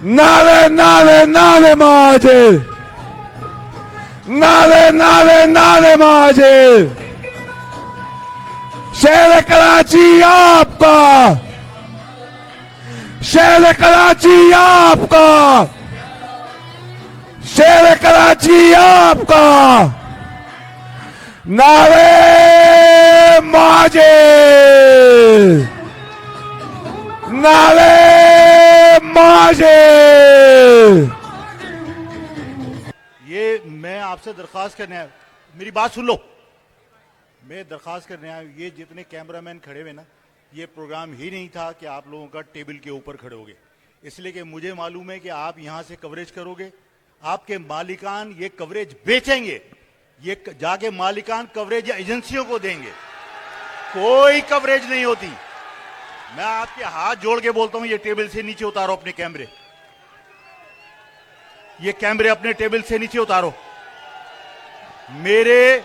नारे नारे नारे महाजिर, नारे नारे नारे महाजिर। शहर कराची आपका, शहर कराची आपका, शहर कराची आपका। नारे महाजिर, नारे महाजिर। ये मैं आपसे दरख्वास्त करने आया, मेरी बात सुन लो। मैं दरख्वास्त करने आया, ये जितने कैमरामैन खड़े हुए ना, ये प्रोग्राम ही नहीं था कि आप लोगों का टेबल के ऊपर खड़े होगे, इसलिए कि मुझे मालूम है कि आप यहां से कवरेज करोगे। आपके मालिकान ये कवरेज बेचेंगे, ये जाके मालिकान कवरेज एजेंसियों को देंगे। कोई कवरेज नहीं होती। मैं आपके हाथ जोड़ के बोलता हूं, ये टेबल से नीचे उतारो अपने कैमरे, ये कैमरे अपने टेबल से नीचे उतारो। मेरे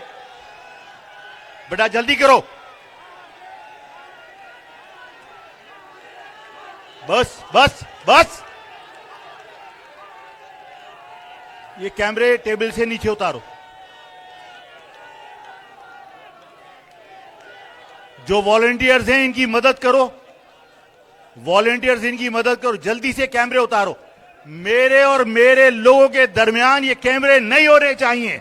बेटा जल्दी करो, बस बस बस। ये कैमरे टेबल से नीचे उतारो। जो वॉलंटियर्स हैं इनकी मदद करो, वॉलंटियर्स इनकी मदद करो, जल्दी से कैमरे उतारो। मेरे और मेरे लोगों के दरमियान ये कैमरे नहीं होने चाहिए।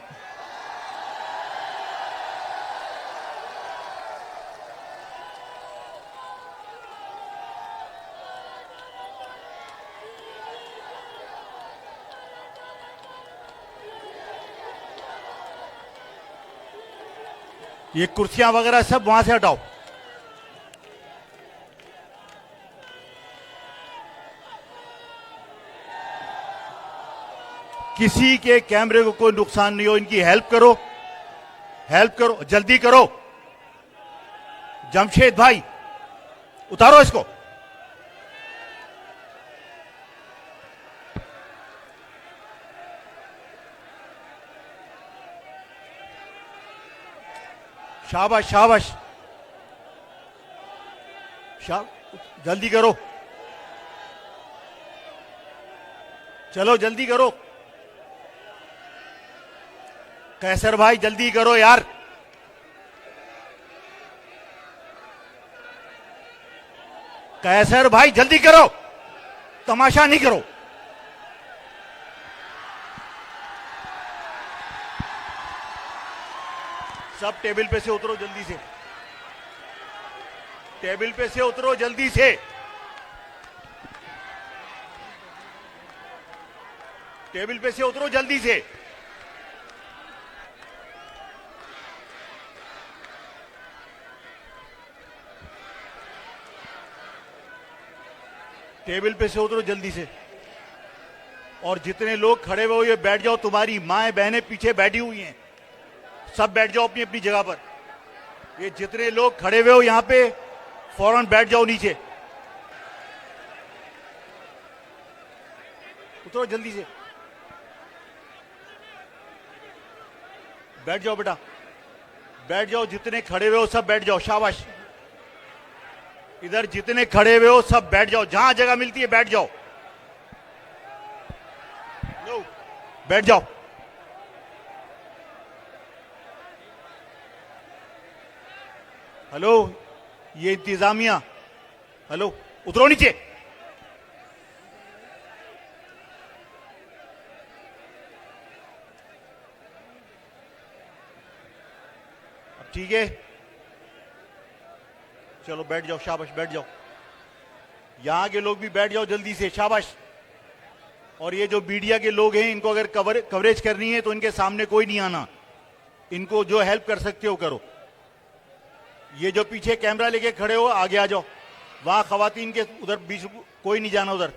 ये कुर्सियां वगैरह सब वहां से हटाओ। किसी के कैमरे को कोई नुकसान नहीं हो, इनकी हेल्प करो, हेल्प करो, जल्दी करो। जमशेद भाई उतारो इसको। शाबाश शाबाश, जल्दी करो, चलो जल्दी करो। कैसर भाई जल्दी करो यार। कैसर भाई जल्दी करो, तमाशा नहीं करो। सब टेबल पे से उतरो जल्दी से, टेबल पे से उतरो जल्दी से। टेबल पे से उतरो जल्दी से। टेबल पे से उतरो जल्दी से। और जितने लोग खड़े हुए ये बैठ जाओ, तुम्हारी माएं बहनें पीछे बैठी हुई हैं, सब बैठ जाओ अपनी अपनी जगह पर। ये जितने लोग खड़े हुए हो यहां पे फौरन बैठ जाओ नीचे, उतरो जल्दी से, बैठ जाओ बेटा, बैठ जाओ। जितने खड़े हुए हो सब बैठ जाओ, शाबाश। इधर जितने खड़े हुए हो सब बैठ जाओ, जहां जगह मिलती है बैठ जाओ, बैठ जाओ। हेलो, ये इंतजामिया, हेलो उतरो नीचे। अब ठीक है, चलो बैठ जाओ, शाबाश बैठ जाओ। यहां के लोग भी बैठ जाओ जल्दी से, शाबाश। और ये जो मीडिया के लोग हैं, इनको अगर कवरेज करनी है तो इनके सामने कोई नहीं आना, इनको जो हेल्प कर सकते हो करो। ये जो पीछे कैमरा लेके खड़े हो आगे आ जाओ, वहां खवातीन के उधर बीच कोई नहीं जाना उधर।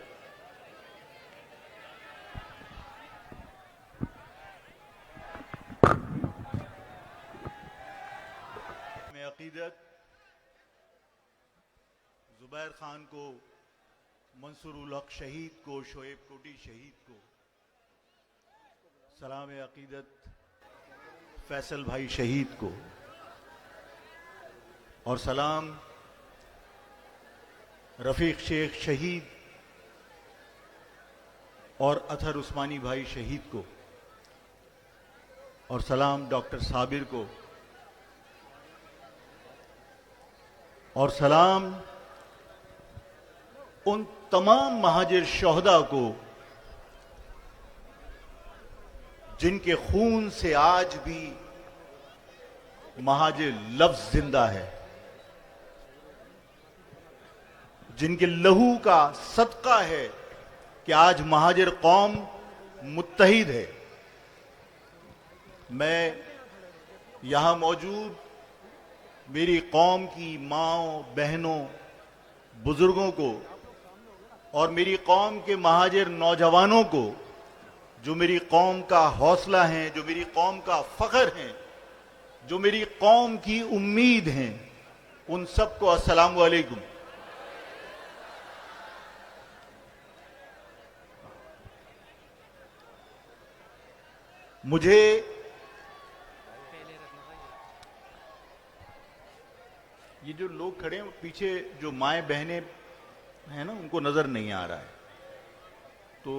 मैं अकीदत जुबैर खान को, मंसूर उल हक शहीद को, शोएब कोटी शहीद को सलाम अकीदत, फैसल भाई शहीद को, और सलाम रफीक शेख शहीद और अथर उस्मानी भाई शहीद को, और सलाम डॉक्टर साबिर को, और सलाम उन तमाम महाजिर शोहदा को जिनके खून से आज भी महाजिर लफ्ज जिंदा है, जिनके लहू का सदका है कि आज महाजिर कौम मुत्तहिद है। मैं यहां मौजूद मेरी कौम की माओं, बहनों, बुजुर्गों को और मेरी कौम के महाजिर नौजवानों को जो मेरी कौम का हौसला हैं, जो मेरी कौम का फख्र हैं, जो मेरी कौम की उम्मीद हैं, उन सबको अस्सलाम वालेकुम। मुझे ये जो लोग खड़े हैं पीछे, जो माएँ बहनें हैं ना, उनको नजर नहीं आ रहा है, तो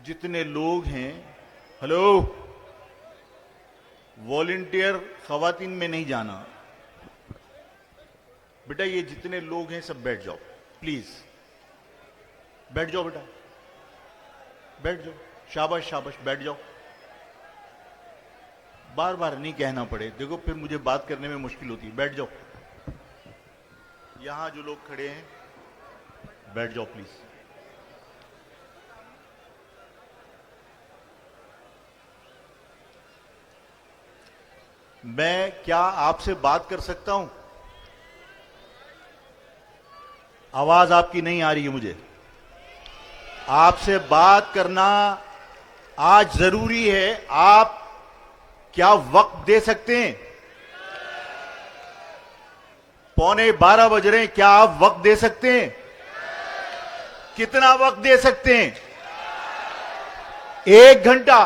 जितने लोग हैं, हेलो, वॉलंटियर खवातीन में नहीं जाना बेटा, ये जितने लोग हैं सब बैठ जाओ, प्लीज बैठ जाओ बेटा, बैठ जाओ, शाबाश शाबाश, बैठ जाओ। बार बार नहीं कहना पड़े, देखो फिर मुझे बात करने में मुश्किल होती है, बैठ जाओ। यहां जो लोग खड़े हैं बैठ जाओ प्लीज। मैं क्या आपसे बात कर सकता हूं? आवाज आपकी नहीं आ रही है मुझे। आपसे बात करना आज जरूरी है। आप क्या वक्त दे सकते हैं? 11:15 बज रहे हैं, क्या आप वक्त दे सकते हैं? कितना वक्त दे सकते हैं? 1 घंटा,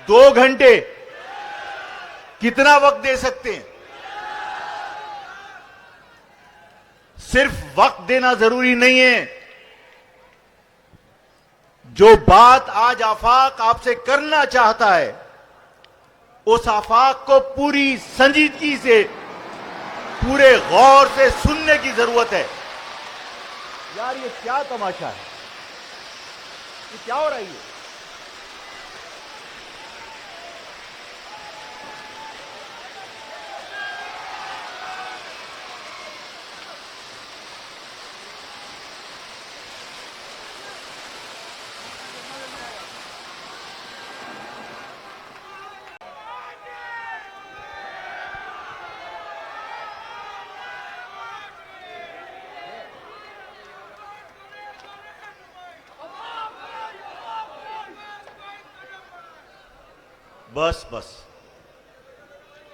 2 घंटे, कितना वक्त दे सकते हैं? सिर्फ वक्त देना जरूरी नहीं है। जो बात आज आफाक आपसे करना चाहता है, उस आफाक को पूरी संजीदगी से, पूरे गौर से सुनने की जरूरत है। यार ये क्या तमाशा है? ये क्या हो रहा है? ये बस बस,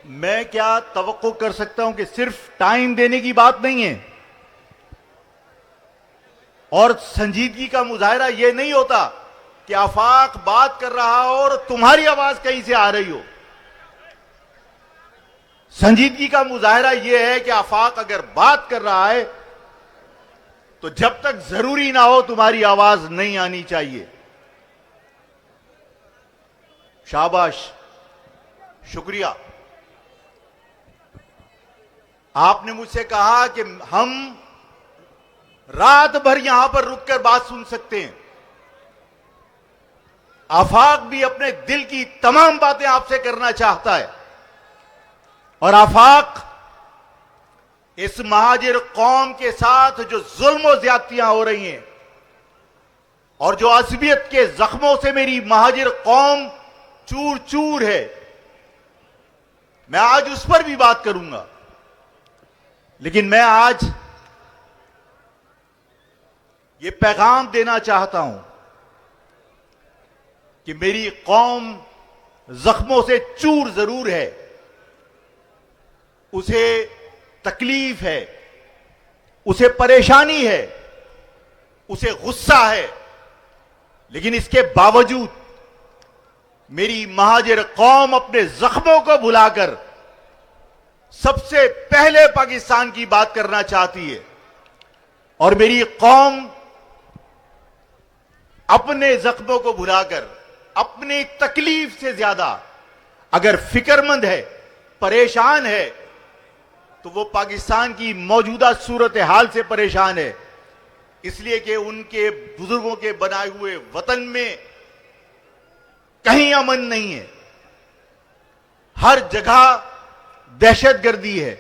मैं क्या तवक्को कर सकता हूं कि सिर्फ टाइम देने की बात नहीं है, और संजीदगी का मुजाहरा यह नहीं होता कि आफाक बात कर रहा हो और तुम्हारी आवाज कहीं से आ रही हो। संजीदगी का मुजाहरा यह है कि आफाक अगर बात कर रहा है तो जब तक जरूरी ना हो तुम्हारी आवाज नहीं आनी चाहिए। शाबाश, शुक्रिया। आपने मुझसे कहा कि हम रात भर यहां पर रुककर बात सुन सकते हैं। आफाक भी अपने दिल की तमाम बातें आपसे करना चाहता है, और आफाक इस महाजिर कौम के साथ जो जुल्म और ज्यादतियां हो रही हैं और जो असबियत के जख्मों से मेरी महाजिर कौम चूर चूर है, मैं आज उस पर भी बात करूंगा। लेकिन मैं आज ये पैगाम देना चाहता हूं कि मेरी कौम जख्मों से चूर जरूर है, उसे तकलीफ है, उसे परेशानी है, उसे गुस्सा है, लेकिन इसके बावजूद मेरी महाजिर कौम अपने जख्मों को भुलाकर सबसे पहले पाकिस्तान की बात करना चाहती है। और मेरी कौम अपने जख्मों को भुलाकर, अपनी तकलीफ से ज्यादा अगर फिक्रमंद है, परेशान है, तो वो पाकिस्तान की मौजूदा सूरत हाल से परेशान है। इसलिए कि उनके बुजुर्गों के बनाए हुए वतन में कहीं अमन नहीं है, हर जगह दहशतगर्दी है,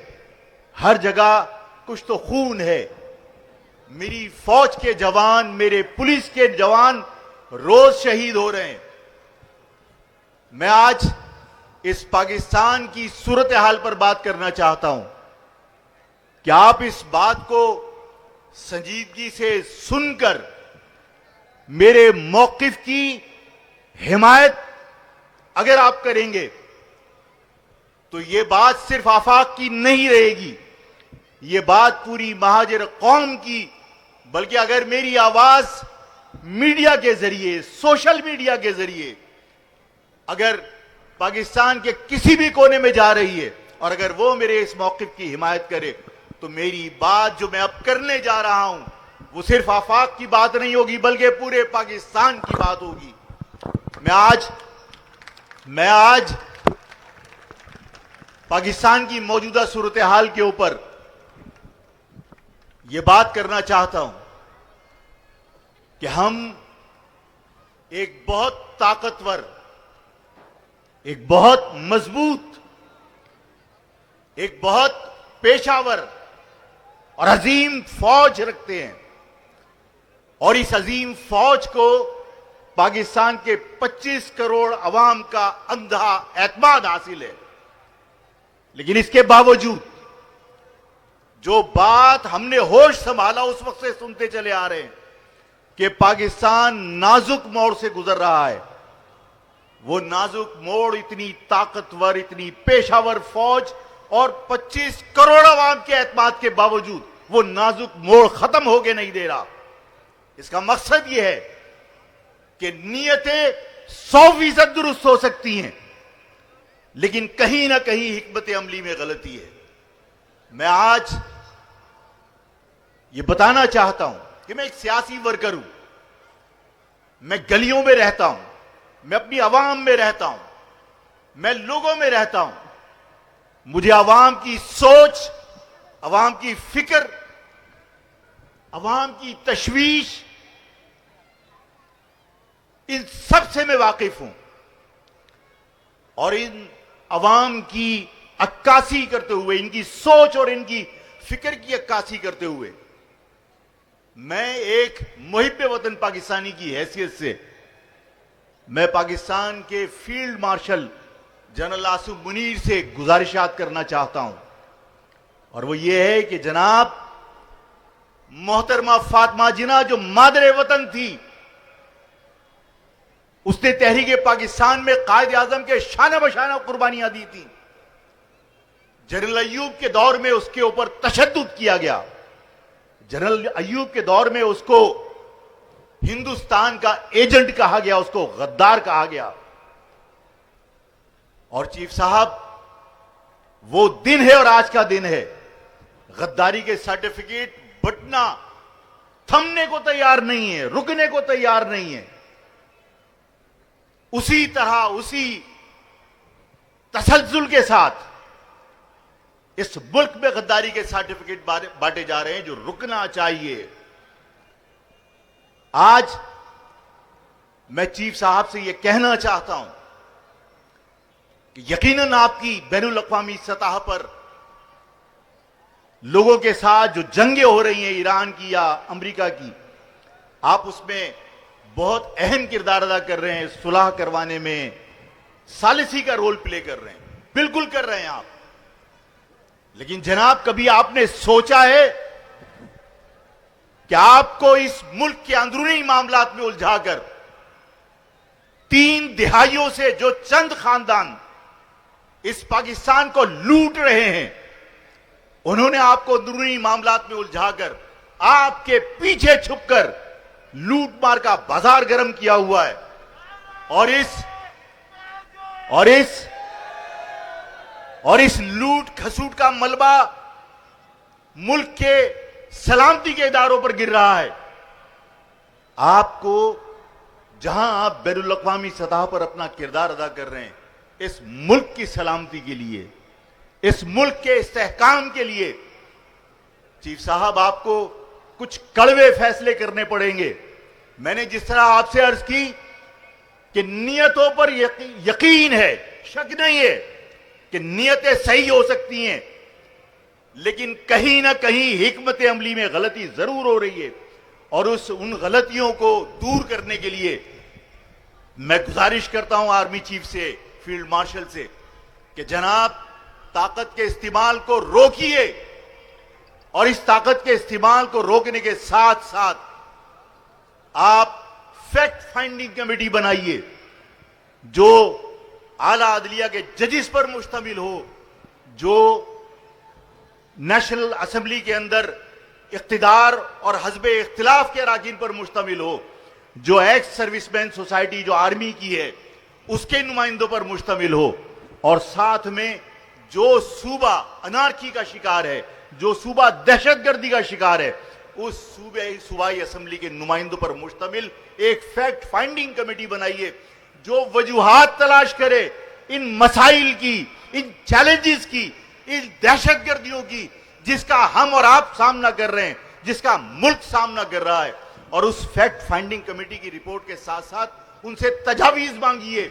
हर जगह कुछ तो खून है। मेरी फौज के जवान, मेरे पुलिस के जवान रोज शहीद हो रहे हैं। मैं आज इस पाकिस्तान की सूरत हाल पर बात करना चाहता हूं कि आप इस बात को संजीदगी से सुनकर मेरे मौकिफ की हिमायत अगर आप करेंगे तो यह बात सिर्फ आफाक की नहीं रहेगी, यह बात पूरी महाजर कौम की, बल्कि अगर मेरी आवाज मीडिया के जरिए, सोशल मीडिया के जरिए अगर पाकिस्तान के किसी भी कोने में जा रही है और अगर वो मेरे इस मौकिफ की हिमायत करे, तो मेरी बात जो मैं अब करने जा रहा हूं वो सिर्फ आफाक की बात नहीं होगी, बल्कि पूरे पाकिस्तान की बात होगी। मैं आज पाकिस्तान की मौजूदा सूरत हाल के ऊपर यह बात करना चाहता हूं कि हम एक बहुत ताकतवर, एक बहुत मजबूत, एक बहुत पेशावर और अजीम फौज रखते हैं, और इस अजीम फौज को पाकिस्तान के 25 करोड़ अवाम का अंधा एतमाद हासिल है। लेकिन इसके बावजूद जो बात हमने होश संभाला उस वक्त से सुनते चले आ रहे हैं कि पाकिस्तान नाजुक मोड़ से गुजर रहा है, वो नाजुक मोड़ इतनी ताकतवर, इतनी पेशावर फौज और 25 करोड़ अवाम के एतमाद के बावजूद वो नाजुक मोड़ खत्म होके नहीं दे रहा। इसका मकसद यह है कि नीयतें 100% दुरुस्त हो सकती हैं, लेकिन कहीं ना कहीं हिकमत अमली में गलती है। मैं आज ये बताना चाहता हूं कि मैं एक सियासी वर्कर हूं, मैं गलियों में रहता हूं, मैं अपनी आवाम में रहता हूं, मैं लोगों में रहता हूं। मुझे आवाम की सोच, आवाम की फिक्र, आवाम की तशवीश, इन सब से मैं वाकिफ हूं, और इन अवाम की अक्कासी करते हुए, इनकी सोच और इनकी फिक्र की अक्कासी करते हुए, मैं एक मुहिब्बे वतन पाकिस्तानी की हैसियत से मैं पाकिस्तान के field marshal general Asif Munir से गुजारिशात करना चाहता हूं, और वो ये है कि जनाब मोहतरमा फातिमा जिन्ना जो मादरे वतन थी, उसने तहरीक पाकिस्तान में कायद आजम के शाना बशाना कुर्बानियां दी थी। जनरल अय्यूब के दौर में उसके ऊपर तशद्दुद किया गया, जनरल अय्यूब के दौर में उसको हिंदुस्तान का एजेंट कहा गया, उसको गद्दार कहा गया। और चीफ साहब, वो दिन है और आज का दिन है, गद्दारी के सर्टिफिकेट बटना थमने को तैयार नहीं है, रुकने को तैयार नहीं है। उसी तरह, उसी तसल्जुल के साथ इस मुल्क में गद्दारी के सर्टिफिकेट बांटे जा रहे हैं जो रुकना चाहिए। आज मैं चीफ साहब से यह कहना चाहता हूं कि यकीनन आपकी बैनुल अक़वामी सतह पर लोगों के साथ जो जंगें हो रही हैं ईरान की या अमेरिका की, आप उसमें बहुत अहम किरदार अदा कर रहे हैं, सुलह करवाने में सालिसी का रोल प्ले कर रहे हैं, बिल्कुल कर रहे हैं आप। लेकिन जनाब, कभी आपने सोचा है कि आपको इस मुल्क के अंदरूनी मामलात में उलझाकर 3 दिहाइयों से जो चंद खानदान इस पाकिस्तान को लूट रहे हैं, उन्होंने आपको अंदरूनी मामलात में उलझाकर आपके पीछे छुपकर लूट मार का बाजार गर्म किया हुआ है, और इस लूट खसूट का मलबा मुल्क के सलामती के इदारों पर गिर रहा है। आपको जहां आप बैनुल अक़वामी सतह पर अपना किरदार अदा कर रहे हैं, इस मुल्क की सलामती के लिए, इस मुल्क के इस्तेहकाम के लिए चीफ साहब आपको कुछ कड़वे फैसले करने पड़ेंगे। मैंने जिस तरह आपसे अर्ज की कि नियतों पर यकीन है, शक नहीं है कि नियतें सही हो सकती हैं, लेकिन कहीं ना कहीं हिकमत अमली में गलती जरूर हो रही है, और उन गलतियों को दूर करने के लिए मैं गुजारिश करता हूं आर्मी चीफ से, फील्ड मार्शल से, कि जनाब ताकत के इस्तेमाल को रोकिए, और इस ताकत के इस्तेमाल को रोकने के साथ साथ आप फैक्ट फाइंडिंग कमेटी बनाइए जो आला अदलिया के जजिस पर मुश्तमिल हो, जो नेशनल असेंबली के अंदर इख्तिदार और हज़्ब इख्तिलाफ के अराकीन पर मुश्तमिल हो, जो एक्स सर्विसमैन सोसाइटी जो आर्मी की है उसके नुमाइंदों पर मुश्तमिल हो, और साथ में जो सूबा अनार्की का शिकार है, जो सूबा दहशतगर्दी का शिकार है, उस सूबाई असेंबली के नुमाइंदों पर मुश्तमिल एक फैक्ट फाइंडिंग कमेटी बनाइए जो वजूहात तलाश करे इन मसाइल की, इन चैलेंजेस की, इन दहशतगर्दियों की जिसका हम और आप सामना कर रहे हैं, जिसका मुल्क सामना कर रहा है। और उस फैक्ट फाइंडिंग कमेटी की रिपोर्ट के साथ साथ उनसे तजावीज मांगिए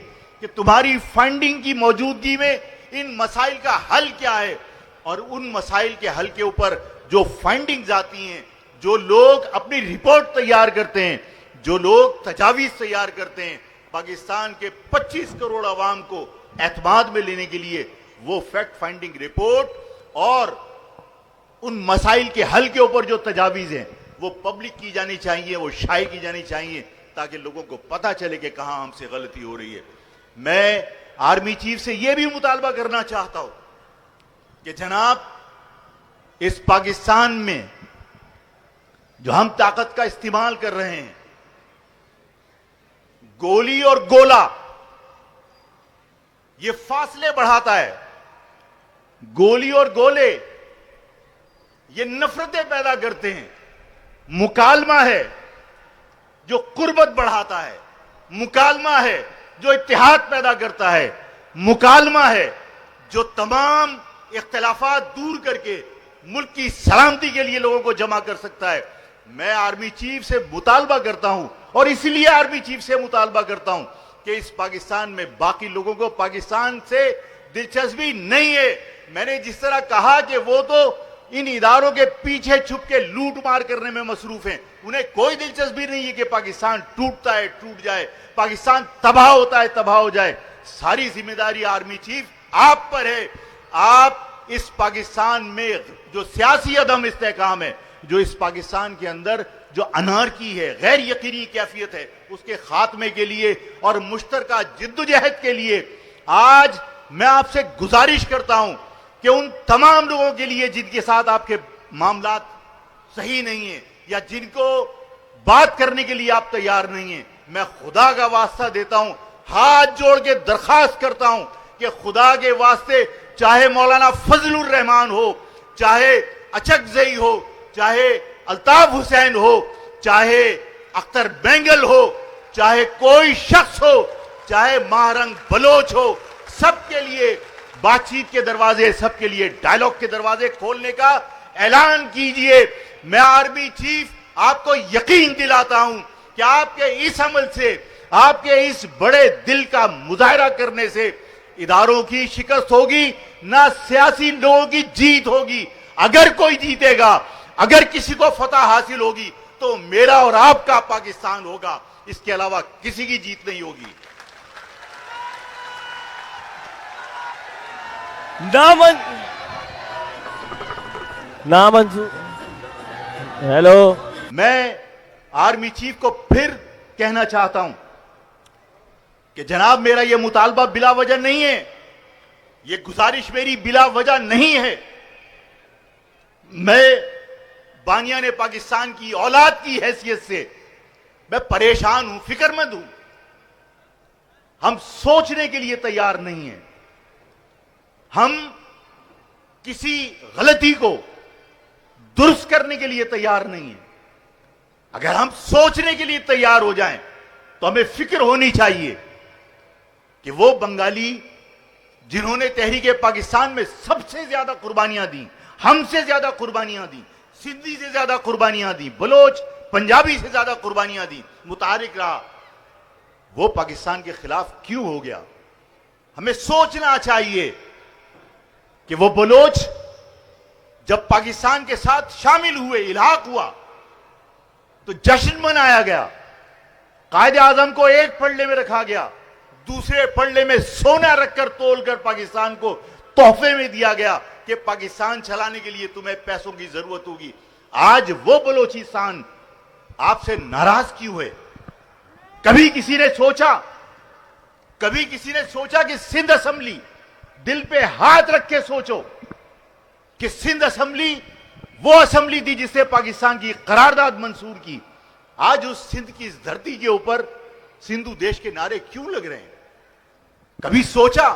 कि तुम्हारी फाइंडिंग की मौजूदगी में इन मसाइल का हल क्या है, और उन मसाइल के हल के ऊपर जो फाइंडिंग्स आती हैं, जो लोग अपनी रिपोर्ट तैयार करते हैं, जो लोग तजावीज तैयार करते हैं, पाकिस्तान के 25 करोड़ अवाम को एतमाद में लेने के लिए वो फैक्ट फाइंडिंग रिपोर्ट और उन मसाइल के हल के ऊपर जो तजावीज हैं वो पब्लिक की जानी चाहिए, वो शाये की जानी चाहिए, ताकि लोगों को पता चले कि कहां हमसे गलती हो रही है। मैं आर्मी चीफ से यह भी मुतालबा करना चाहता हूं कि जनाब इस पाकिस्तान में जो हम ताकत का इस्तेमाल कर रहे हैं, गोली और गोला ये फासले बढ़ाता है, गोली और गोले ये नफरतें पैदा करते हैं, मुकालमा है जो कुर्बत बढ़ाता है, मुकालमा है जो इत्तेहाद पैदा करता है, मुकालमा है जो तमाम इख्तिलाफात दूर करके मुल्क की सलामती के लिए लोगों को जमा कर सकता है। मैं आर्मी चीफ से मुतालबा करता हूं, और इसलिए आर्मी चीफ से मुतालबा करता हूं कि इस पाकिस्तान में बाकी लोगों को पाकिस्तान से दिलचस्पी नहीं है। मैंने जिस तरह कहा कि वो तो इन इदारों के पीछे छुप के लूट मार करने में मसरूफ हैं, उन्हें कोई दिलचस्पी नहीं है कि पाकिस्तान टूटता है टूट जाए, पाकिस्तान तबाह होता है तबाह हो जाए। सारी जिम्मेदारी आर्मी चीफ आप पर है। आप इस पाकिस्तान में जो सियासी अदम इस्तेहकाम है, जो इस पाकिस्तान के अंदर जो अनारकी है, गैर यकीनी कैफियत है, उसके खात्मे के लिए और मुश्तरका जिद्दोजहद के लिए आज मैं आपसे गुजारिश करता हूं कि उन तमाम लोगों के लिए जिनके साथ आपके मामलात सही नहीं है या जिनको बात करने के लिए आप तैयार नहीं है, मैं खुदा का वास्ता देता हूं, हाथ जोड़ के दरखास्त करता हूं कि खुदा के वास्ते चाहे मौलाना फजलुर रहमान हो, चाहे अचकजई हो, चाहे अल्ताफ हुसैन हो, चाहे अख्तर बेंगल हो, चाहे कोई शख्स हो, चाहे महारंग बलोच हो, सबके लिए बातचीत के दरवाजे, सबके लिए डायलॉग के दरवाजे खोलने का ऐलान कीजिए। मैं आर्मी चीफ आपको यकीन दिलाता हूं कि आपके इस अमल से, आपके इस बड़े दिल का मुजाहरा करने से इदारों की शिकस्त होगी, ना सियासी लोगों की जीत होगी। अगर कोई जीतेगा, अगर किसी को फतह हासिल होगी तो मेरा और आपका पाकिस्तान होगा, इसके अलावा किसी की जीत नहीं होगी। नामंजूर। हेलो, मैं आर्मी चीफ को फिर कहना चाहता हूं कि जनाब मेरा यह मुतालबा बिला वजह नहीं है, यह गुजारिश मेरी बिला वजह नहीं है। मैं बानियाने पाकिस्तान की औलाद की हैसियत से मैं परेशान हूं, फिक्रमंद हूं। हम सोचने के लिए तैयार नहीं हैं, हम किसी गलती को दुरुस्त करने के लिए तैयार नहीं है। अगर हम सोचने के लिए तैयार हो जाएं तो हमें फिक्र होनी चाहिए कि वो बंगाली जिन्होंने तहरीके पाकिस्तान में सबसे ज्यादा कुर्बानियां दी, हमसे ज्यादा कुर्बानियां दी, सिंधी से ज्यादा कुर्बानियां दी, बलोच पंजाबी से ज्यादा कुर्बानियां दी, मुतारिक रहा, वो पाकिस्तान के खिलाफ क्यों हो गया? हमें सोचना चाहिए कि वो बलोच जब पाकिस्तान के साथ शामिल हुए, इल्हाक हुआ, तो जश्न मनाया गया, कायदे आजम को एक पलड़े में रखा गया, दूसरे पलड़े में सोना रखकर तोलकर पाकिस्तान को तोहफे में दिया गया कि पाकिस्तान चलाने के लिए तुम्हें पैसों की जरूरत होगी। आज वो बलोचिस्तान आपसे नाराज क्यों है? कभी किसी ने सोचा कि सिंध असेंबली, दिल पे हाथ रख के सोचो कि सिंध असेंबली वो असेंबली थी जिससे पाकिस्तान की करारदाद मंजूर की। आज उस सिंध की इस धरती के ऊपर सिंधु देश के नारे क्यों लग रहे हैं? कभी सोचा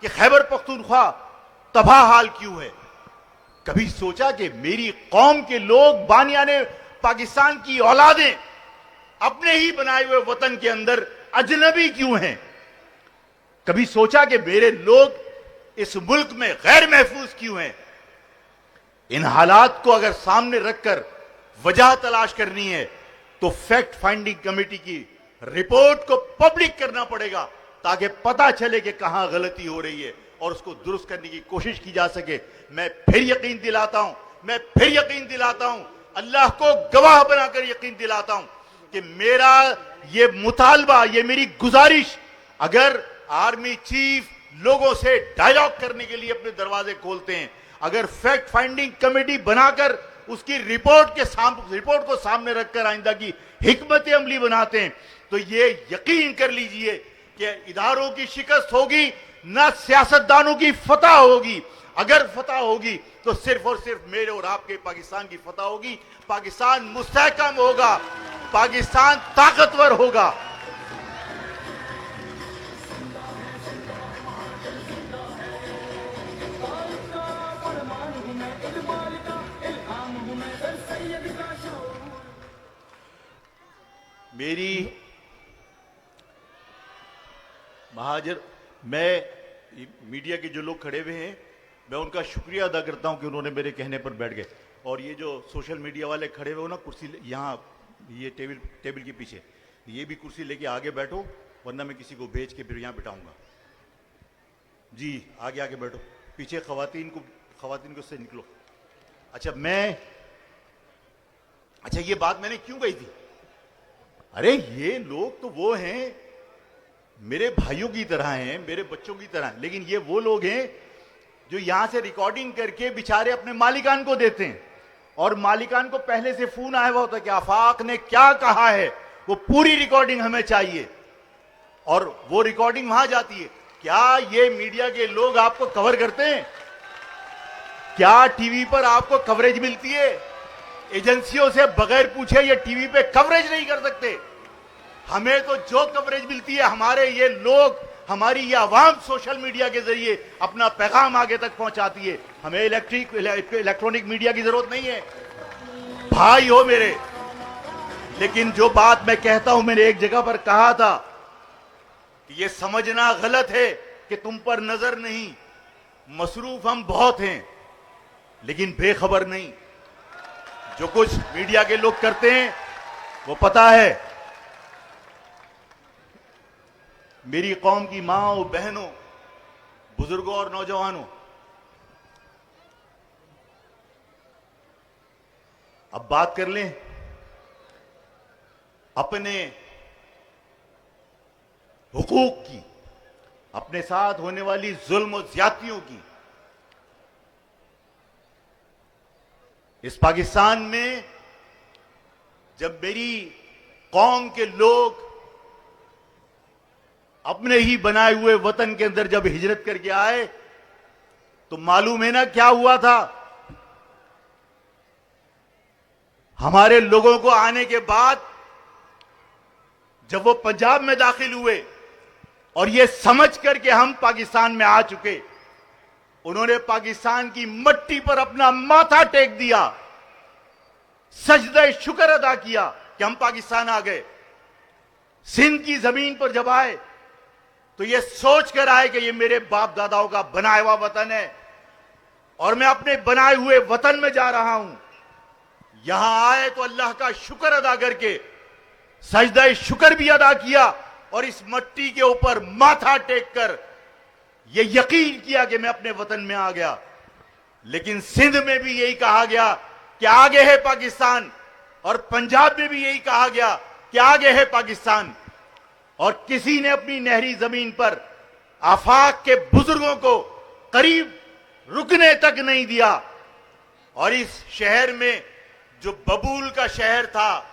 कि खैबर पख्तूनख्वा तबाह हाल क्यों है? कभी सोचा कि मेरी कौम के लोग, बानियाने पाकिस्तान की औलादें अपने ही बनाए हुए वतन के अंदर अजनबी क्यों हैं? कभी सोचा कि मेरे लोग इस मुल्क में गैर महफूज क्यों हैं? इन हालात को अगर सामने रखकर वजह तलाश करनी है तो फैक्ट फाइंडिंग कमेटी की रिपोर्ट को पब्लिक करना पड़ेगा ताकि पता चले कि कहां गलती हो रही है और उसको दुरुस्त करने की कोशिश की जा सके। मैं फिर यकीन दिलाता हूं, अल्लाह को गवाह बनाकर यकीन दिलाता हूं कि मेरा ये मुतालबा, ये मेरी गुजारिश, अगर आर्मी चीफ लोगों से डायलॉग करने के लिए अपने दरवाजे खोलते हैं, अगर फैक्ट फाइंडिंग कमेटी बनाकर उसकी रिपोर्ट को सामने रखकर आइंदा की हिकमत अमली बनाते हैं, तो ये यकीन कर लीजिए कि इदारों की शिकस्त होगी, ना सियासतदानों की फतह होगी। अगर फतह होगी तो सिर्फ और सिर्फ मेरे और आपके पाकिस्तान की फतह होगी। पाकिस्तान मुस्तहकम होगा, पाकिस्तान ताकतवर होगा। मेरी महाजर, मैं मीडिया के जो लोग खड़े हुए हैं, मैं उनका शुक्रिया अदा करता हूं कि उन्होंने मेरे कहने पर बैठ गए। और ये जो सोशल मीडिया वाले खड़े हुए हो ना, कुर्सी यहाँ, ये टेबल के पीछे, ये भी कुर्सी लेके आगे बैठो, वरना मैं किसी को भेज के फिर यहाँ बिठाऊंगा। जी आगे आगे बैठो, पीछे खवातीन को से निकलो। अच्छा ये बात मैंने क्यों कही थी? अरे ये लोग तो वो हैं, मेरे भाइयों की तरह हैं, मेरे बच्चों की तरह, लेकिन ये वो लोग हैं जो यहां से रिकॉर्डिंग करके बेचारे अपने मालिकान को देते हैं, और मालिकान को पहले से फोन आया हुआ होता है कि आफाक ने क्या कहा है, वो पूरी रिकॉर्डिंग हमें चाहिए, और वो रिकॉर्डिंग वहां जाती है। क्या ये मीडिया के लोग आपको कवर करते हैं? क्या टीवी पर आपको कवरेज मिलती है? एजेंसियों से बगैर पूछे ये टीवी पे कवरेज नहीं कर सकते। हमें तो जो कवरेज मिलती है, हमारे ये लोग, हमारी ये आवाम सोशल मीडिया के जरिए अपना पैगाम आगे तक पहुंचाती है। हमें इलेक्ट्रॉनिक मीडिया की जरूरत नहीं है। भाई हो मेरे, लेकिन जो बात मैं कहता हूं, मैंने एक जगह पर कहा था कि ये समझना गलत है कि तुम पर नजर नहीं, मसरूफ हम बहुत हैं लेकिन बेखबर नहीं। जो कुछ मीडिया के लोग करते हैं वो पता है। मेरी कौम की माओ, बहनों, बुजुर्गों और नौजवानों, अब बात कर लें अपने हुकूक की, अपने साथ होने वाली जुल्म और ज्यादतियों की। इस पाकिस्तान में जब मेरी कौम के लोग अपने ही बनाए हुए वतन के अंदर जब हिजरत करके आए, तो मालूम है ना क्या हुआ था? हमारे लोगों को आने के बाद जब वो पंजाब में दाखिल हुए और ये समझ करके हम पाकिस्तान में आ चुके, उन्होंने पाकिस्तान की मट्टी पर अपना माथा टेक दिया, सजदे शुक्र अदा किया कि हम पाकिस्तान आ गए। सिंध की जमीन पर जब आए तो ये सोच कर आए कि ये मेरे बाप दादाओं का बनाया हुआ वतन है और मैं अपने बनाए हुए वतन में जा रहा हूं। यहां आए तो अल्लाह का शुक्र अदा करके सजदा शुक्र भी अदा किया और इस मिट्टी के ऊपर माथा टेक कर यह यकीन किया कि मैं अपने वतन में आ गया। लेकिन सिंध में भी यही कहा गया कि आगे है पाकिस्तान, और पंजाब में भी यही कहा गया कि आगे है पाकिस्तान, और किसी ने अपनी नहरी जमीन पर आफाक के बुजुर्गों को करीब रुकने तक नहीं दिया। और इस शहर में जो बबूल का शहर था,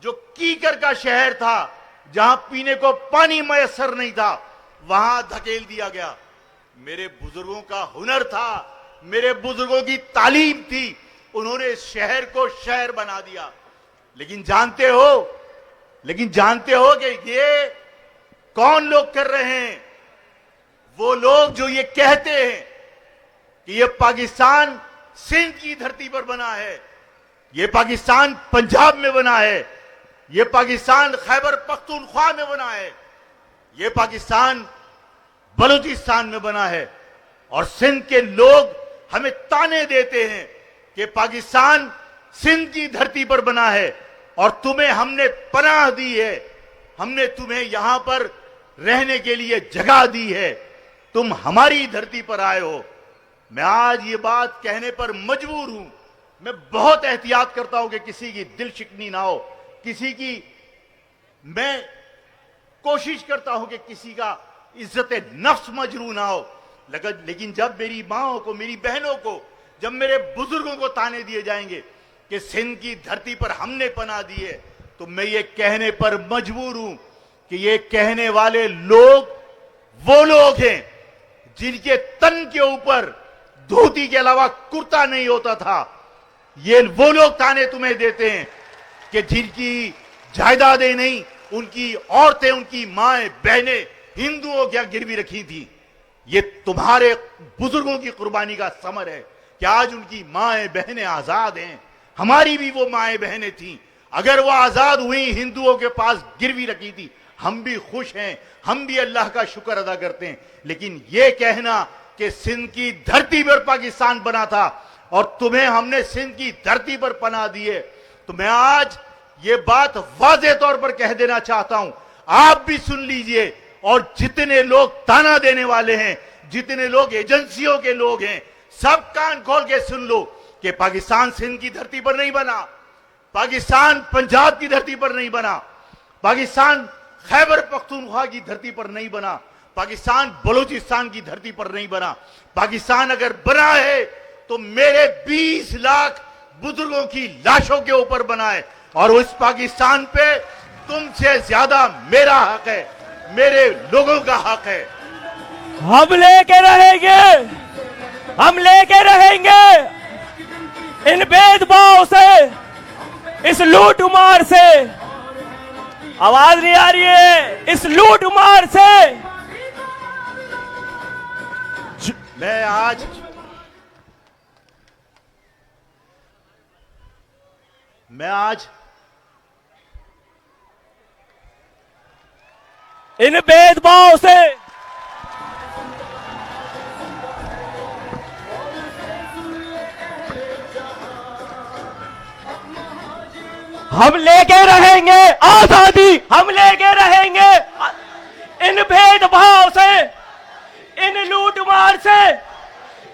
जो कीकर का शहर था, जहां पीने को पानी मयसर नहीं था, वहां धकेल दिया गया। मेरे बुजुर्गों का हुनर था, मेरे बुजुर्गों की तालीम थी, उन्होंने इस शहर को शहर बना दिया। लेकिन जानते हो कि ये कौन लोग कर रहे हैं? वो लोग जो ये कहते हैं कि ये पाकिस्तान सिंध की धरती पर बना है, ये पाकिस्तान पंजाब में बना है, ये पाकिस्तान खैबर पख्तूनख्वा में बना है, ये पाकिस्तान बलूचिस्तान में बना है। और सिंध के लोग हमें ताने देते हैं कि पाकिस्तान सिंध की धरती पर बना है और तुम्हें हमने पनाह दी है, हमने तुम्हें यहां पर रहने के लिए जगह दी है, तुम हमारी धरती पर आए हो। मैं आज ये बात कहने पर मजबूर हूं। मैं बहुत एहतियात करता हूं कि किसी की दिल शिकनी ना हो, किसी की, मैं कोशिश करता हूं कि किसी का इज्जत नफ्स मजरू ना हो। लेकिन जब मेरी माओं को, मेरी बहनों को, जब मेरे बुजुर्गों को ताने दिए जाएंगे कि सिंध की धरती पर हमने पनाह दी है, तो मैं ये कहने पर मजबूर हूं कि ये कहने वाले लोग वो लोग हैं जिनके तन के ऊपर धोती के अलावा कुर्ता नहीं होता था। ये वो लोग ताने तुम्हें देते हैं कि जिनकी जायदादें नहीं, उनकी औरतें, उनकी माएं बहनें हिंदुओं क्या गिरवी रखी थी। ये तुम्हारे बुजुर्गों की कुर्बानी का समर है कि आज उनकी माएं बहनें आजाद हैं। हमारी भी वो माएं बहनें थीं, अगर वो आजाद हुई, हिंदुओं के पास गिरवी रखी थी, हम भी खुश हैं, हम भी अल्लाह का शुक्र अदा करते हैं। लेकिन ये कहना कि सिंध की धरती पर पाकिस्तान बना था और तुम्हें हमने सिंध की धरती पर पनाह दी है, तो मैं आज ये बात वाज़ेह तौर पर कह देना चाहता हूं, आप भी सुन लीजिए। और जितने लोग ताना देने वाले हैं, जितने लोग एजेंसियों के लोग हैं, सब कान खोल के सुन लो कि पाकिस्तान सिंध की धरती पर नहीं बना, पाकिस्तान पंजाब की धरती पर नहीं बना, पाकिस्तान खैबर पख्तूनख्वा की धरती पर नहीं बना, पाकिस्तान बलूचिस्तान की धरती पर नहीं बना। पाकिस्तान अगर बना है तो मेरे 20 लाख बुजुर्गों की लाशों के ऊपर बना है, और उस पाकिस्तान पे तुमसे ज्यादा मेरा हक है, मेरे लोगों का हक है। हम लेके रहेंगे, हम लेके रहेंगे इन भेदभाव से, इस लूट मार से। आवाज नहीं आ रही है? इस लूट मार से मैं आज इन भेदभाव से हम लेके रहेंगे आजादी, हम लेके रहेंगे इन भेदभाव से, इन लूटमार से,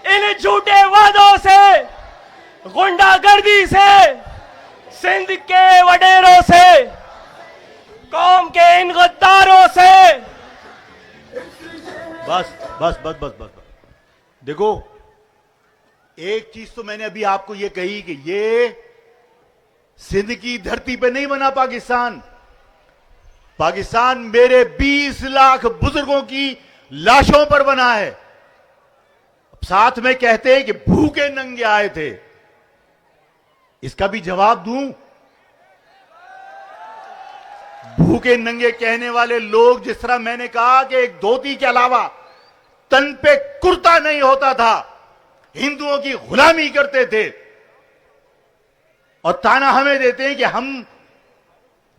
इन झूठे वादों से, गुंडागर्दी से, सिंध के वडेरों से, कौम के इन गद्दारों से। बस बस बस बस बस बस। देखो, एक चीज तो मैंने अभी आपको ये कही कि ये सिंध की धरती पे नहीं बना पाकिस्तान। पाकिस्तान मेरे 20 लाख बुजुर्गों की लाशों पर बना है। साथ में कहते हैं कि भूखे नंगे आए थे, इसका भी जवाब दूं? भूखे नंगे कहने वाले लोग, जिस तरह मैंने कहा कि एक धोती के अलावा तन पे कुर्ता नहीं होता था, हिंदुओं की गुलामी करते थे, और ताना हमें देते हैं कि हम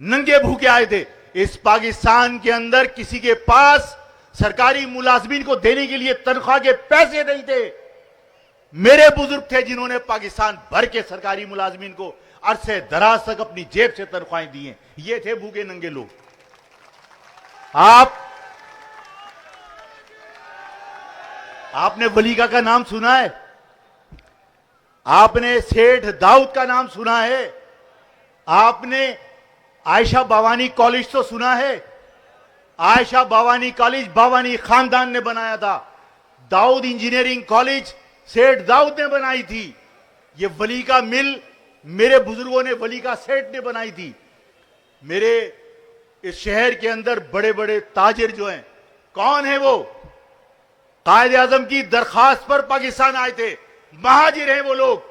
नंगे भूखे आए थे। इस पाकिस्तान के अंदर किसी के पास सरकारी मुलाजमीन को देने के लिए तनख्वाह के पैसे नहीं थे। मेरे बुजुर्ग थे जिन्होंने पाकिस्तान भर के सरकारी मुलाजमीन को अरसे दराज तक अपनी जेब से तनख्वाहें दी हैं। ये थे भूखे नंगे लोग। आपने वलीका का नाम सुना है? आपने सेठ दाऊद का नाम सुना है? आपने आयशा बावानी कॉलेज तो सुना है? आयशा बावानी कॉलेज बावानी खानदान ने बनाया था। दाऊद इंजीनियरिंग कॉलेज सेठ दाऊद ने बनाई थी। ये वलीका मिल मेरे बुजुर्गों ने, वलीका सेठ ने बनाई थी। मेरे इस शहर के अंदर बड़े बड़े ताजिर जो हैं, कौन है वो? कायदे आजम की दरखास्त पर पाकिस्तान आए थे, महाजिर हैं वो लोग।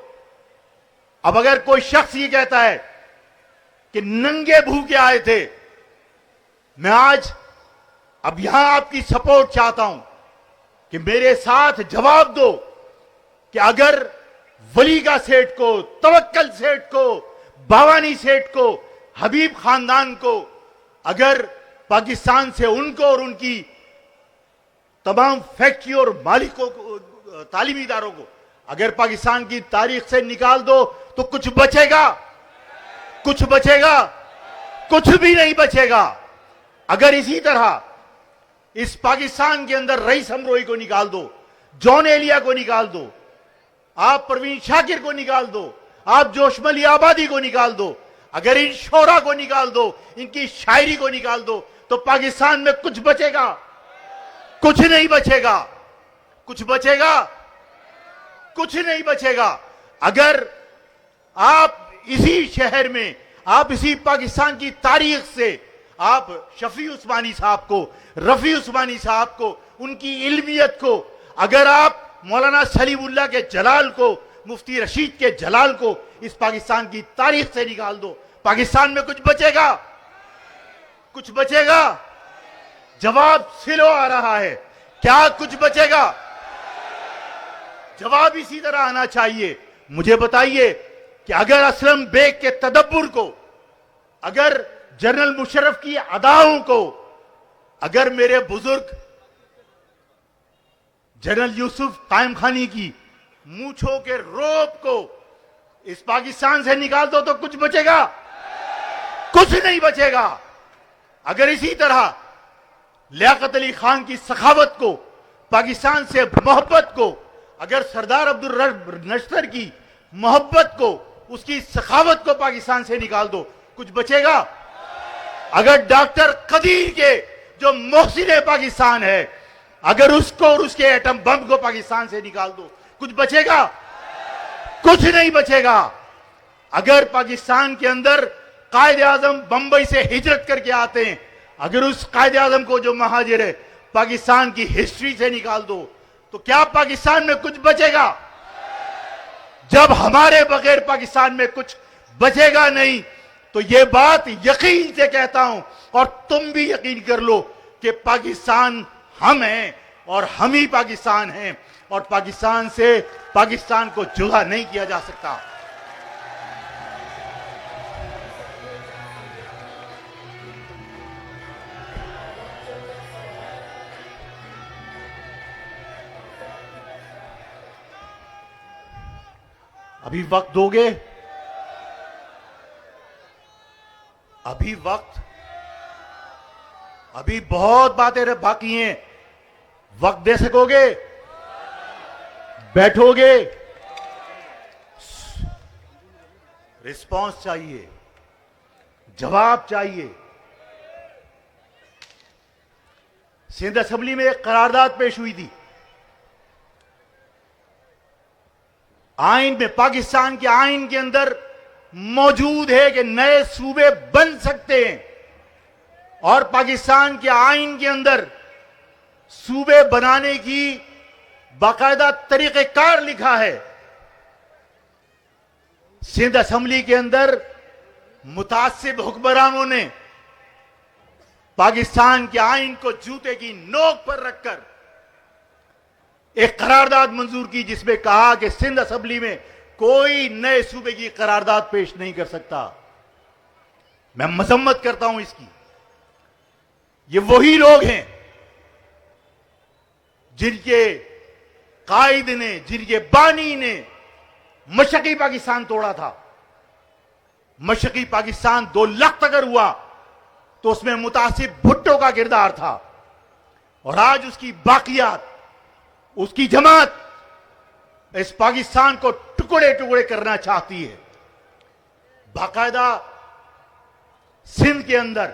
अब अगर कोई शख्स ये कहता है कि नंगे भूखे आए थे, मैं आज अब यहां आपकी सपोर्ट चाहता हूं कि मेरे साथ जवाब दो कि अगर वलीका सेठ को, तवक्कल सेठ को, बावानी सेठ को, हबीब खानदान को, अगर पाकिस्तान से उनको और उनकी तमाम फैक्ट्री और मालिकों को, तालीमी इदारों को अगर पाकिस्तान की तारीख से निकाल दो तो कुछ बचेगा? कुछ बचेगा? कुछ भी नहीं बचेगा। अगर इसी तरह इस पाकिस्तान के अंदर रईस हमरोई को निकाल दो, जॉन एलिया को निकाल दो, आप परवीन शाकिर को निकाल दो, आप जोशमली आबादी को निकाल दो, अगर इन शोरा को निकाल दो, इनकी शायरी को निकाल दो, तो पाकिस्तान में कुछ बचेगा? कुछ नहीं बचेगा। कुछ बचेगा? कुछ नहीं बचेगा। अगर आप इसी शहर में, आप इसी पाकिस्तान की तारीख से आप शफी उस्मानी साहब को, रफी उस्मानी साहब को, उनकी इल्मियत को, अगर आप मौलाना सलीमुल्लाह के जलाल को, मुफ्ती रशीद के जलाल को इस पाकिस्तान की तारीख से निकाल दो, पाकिस्तान में कुछ बचेगा? कुछ बचेगा? जवाब सिलो आ रहा है। क्या कुछ बचेगा? जवाब इसी तरह आना चाहिए। मुझे बताइए कि अगर असलम बेग के तदब्बुर को, अगर जनरल मुशर्रफ की अदाओं को, अगर मेरे बुजुर्ग जनरल यूसुफ कायम खानी की मूंछों के रोब को इस पाकिस्तान से निकाल दो तो कुछ बचेगा? कुछ नहीं बचेगा। अगर इसी तरह लियाकत अली खान की सखावत को, पाकिस्तान से मोहब्बत को, अगर सरदार अब्दुल रब नश्तर की मोहब्बत को, उसकी सखावत को पाकिस्तान से निकाल दो, कुछ बचेगा? अगर डॉक्टर कदीर के जो मोहसिन पाकिस्तान है, अगर उसको और उसके एटम बम को पाकिस्तान से निकाल दो, कुछ बचेगा? कुछ नहीं बचेगा। अगर पाकिस्तान के अंदर कायदे आजम बंबई से हिजरत करके आते हैं, अगर उस कायदे आजम को जो महाजिर है पाकिस्तान की हिस्ट्री से निकाल दो, तो क्या पाकिस्तान में कुछ बचेगा? जब हमारे बगैर पाकिस्तान में कुछ बचेगा नहीं, तो यह बात यकीन से कहता हूं और तुम भी यकीन कर लो कि पाकिस्तान हम हैं और हम ही पाकिस्तान हैं, और पाकिस्तान से पाकिस्तान को जुदा नहीं किया जा सकता। अभी वक्त दोगे? अभी वक्त, अभी बहुत बातें बाकी हैं। वक्त दे सकोगे? बैठोगे? रिस्पांस चाहिए, जवाब चाहिए। सिंध असेंबली में एक करारदाद पेश हुई थी। आइन में, पाकिस्तान के आइन के अंदर मौजूद है कि नए सूबे बन सकते हैं, और पाकिस्तान के आइन के अंदर सूबे बनाने की बाकायदा तरीक़ेकार लिखा है। सिंध असेंबली के अंदर मुतासिब हुक्मरानों ने पाकिस्तान के आइन को जूते की नोक पर रखकर एक करारदाद मंजूर की, जिसमें कहा कि सिंध असेंबली में कोई नए सूबे की करारदाद पेश नहीं कर सकता। मैं मजम्मत करता हूं इसकी। ये वही लोग हैं जिनके कायद ने, जिनके बानी ने मशरकी पाकिस्तान तोड़ा था। मशरकी पाकिस्तान 2 लाख अगर हुआ तो उसमें मुतासिब भुट्टो का किरदार था, और आज उसकी बाकियात, उसकी जमात इस पाकिस्तान को टुकड़े टुकड़े करना चाहती है। बाकायदा सिंध के अंदर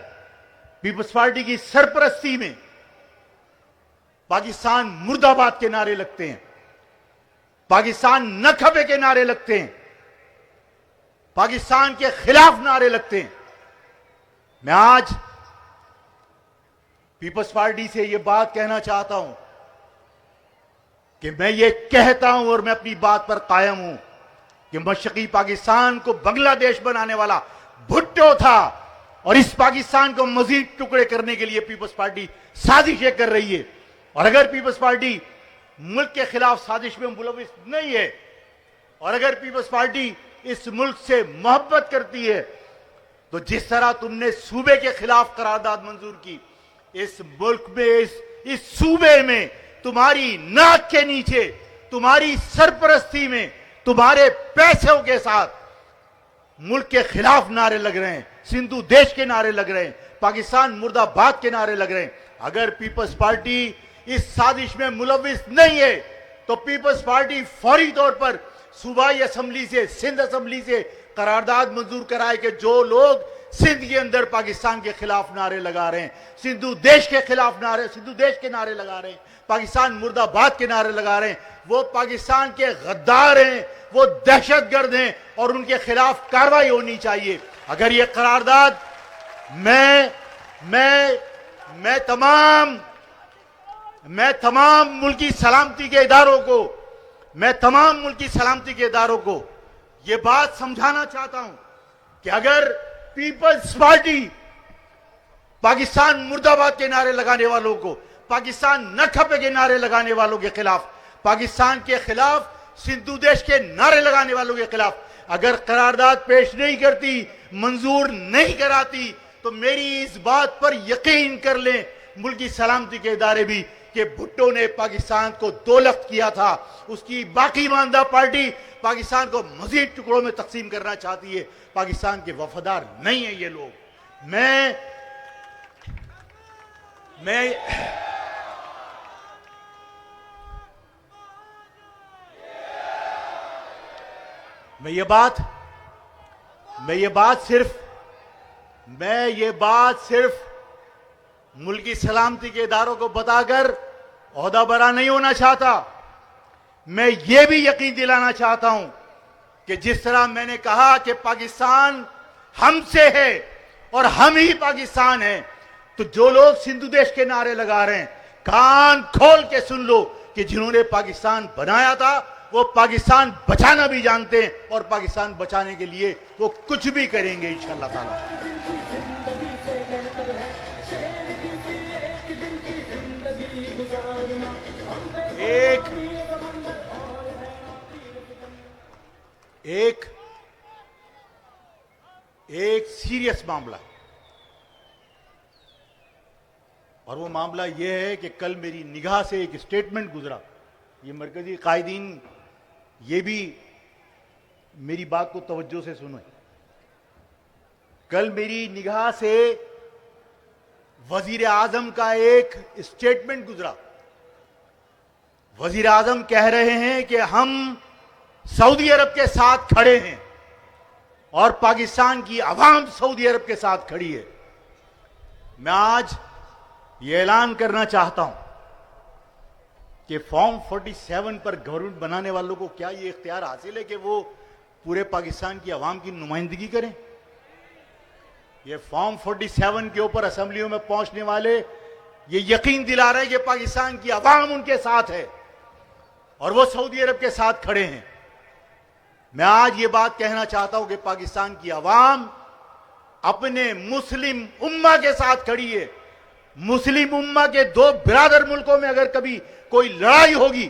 पीपल्स पार्टी की सरपरस्ती में पाकिस्तान मुर्दाबाद के नारे लगते हैं, पाकिस्तान न खबे के नारे लगते हैं, पाकिस्तान के खिलाफ नारे लगते हैं। मैं आज पीपल्स पार्टी से यह बात कहना चाहता हूं कि मैं ये कहता हूं और मैं अपनी बात पर कायम हूं कि मशरकी पाकिस्तान को बांग्लादेश बनाने वाला भुट्टो था, और इस पाकिस्तान को मजीद टुकड़े करने के लिए पीपल्स पार्टी साजिशें कर रही है। और अगर पीपल्स पार्टी मुल्क के खिलाफ साजिश में मुलविस नहीं है, और अगर पीपल्स पार्टी इस मुल्क से मोहब्बत करती है, तो जिस तरह तुमने सूबे के खिलाफ करारदाद मंजूर की, इस मुल्क में, इस सूबे में तुम्हारी नाक के नीचे, तुम्हारी सरपरस्ती में, तुम्हारे पैसों के साथ मुल्क के खिलाफ नारे लग रहे हैं, सिंधु देश के नारे लग रहे हैं, पाकिस्तान मुर्दाबाद के नारे लग रहे हैं। अगर पीपल्स पार्टी इस साजिश में मुलविस नहीं है तो पीपल्स पार्टी फौरी तौर पर सूबाई असेंबली से, सिंध असेंबली से करारदाद मंजूर कराए कि जो लोग सिंध के अंदर पाकिस्तान के खिलाफ नारे लगा रहे हैं, सिंधु देश के खिलाफ नारे, सिंधु देश के नारे लगा रहे हैं, पाकिस्तान मुर्दाबाद के नारे लगा रहे हैं, वो पाकिस्तान के गद्दार हैं, वो दहशतगर्द हैं, और उनके खिलाफ कार्रवाई होनी चाहिए। अगर ये करारदाद मैं तमाम मुल्की सलामती के इदारों को, यह बात समझाना चाहता हूं कि अगर पीपल्स पार्टी पाकिस्तान मुर्दाबाद के नारे लगाने वालों को, पाकिस्तान न खपे के नारे लगाने वालों के खिलाफ, पाकिस्तान के खिलाफ सिंधु देश के नारे लगाने वालों के खिलाफ अगर करारदाद पेश नहीं करती, मंजूर नहीं कराती, तो मेरी इस बात पर यकीन कर लें मुल्की सलामती के इदारे भी कि भुट्टो ने पाकिस्तान को 2 लाख किया था, उसकी बाकी मानदा पार्टी पाकिस्तान को मजीद टुकड़ों में तकसीम करना चाहती है। पाकिस्तान के वफादार नहीं है ये लोग। मैं ये बात सिर्फ मुल्की सलामती के इदारों को बताकर ओहदा बरा नहीं होना चाहता। मैं ये भी यकीन दिलाना चाहता हूं कि जिस तरह मैंने कहा कि पाकिस्तान हमसे है और हम ही पाकिस्तान है, तो जो लोग सिंधु देश के नारे लगा रहे हैं, कान खोल के सुन लो कि जिन्होंने पाकिस्तान बनाया था वो पाकिस्तान बचाना भी जानते हैं, और पाकिस्तान बचाने के लिए वो कुछ भी करेंगे इंशाअल्लाह ताला। एक सीरियस मामला, और वो मामला ये है कि कल मेरी निगाह से एक स्टेटमेंट गुजरा। ये मरकजी कायदीन ये भी मेरी बात को तवज्जो से सुनो। कल मेरी निगाह से वजीर आजम का एक स्टेटमेंट गुजरा। वजीर आजम कह रहे हैं कि हम सऊदी अरब के साथ खड़े हैं और पाकिस्तान की आवाम सऊदी अरब के साथ खड़ी है। मैं आज ये ऐलान करना चाहता हूं कि फॉर्म 47 पर गवर्नमेंट बनाने वालों को क्या ये इख्तियार हासिल है कि वो पूरे पाकिस्तान की आवाम की नुमाइंदगी करें? ये फॉर्म 47 के ऊपर असेंबलियों में पहुंचने वाले ये यकीन दिला रहे हैं कि पाकिस्तान की आवाम उनके साथ है और वो सऊदी अरब के साथ खड़े हैं। मैं आज ये बात कहना चाहता हूं कि पाकिस्तान की आवाम अपने मुस्लिम उम्मा के साथ खड़ी है। मुस्लिम उम्मा के 2 बिरादर मुल्कों में अगर कभी कोई लड़ाई होगी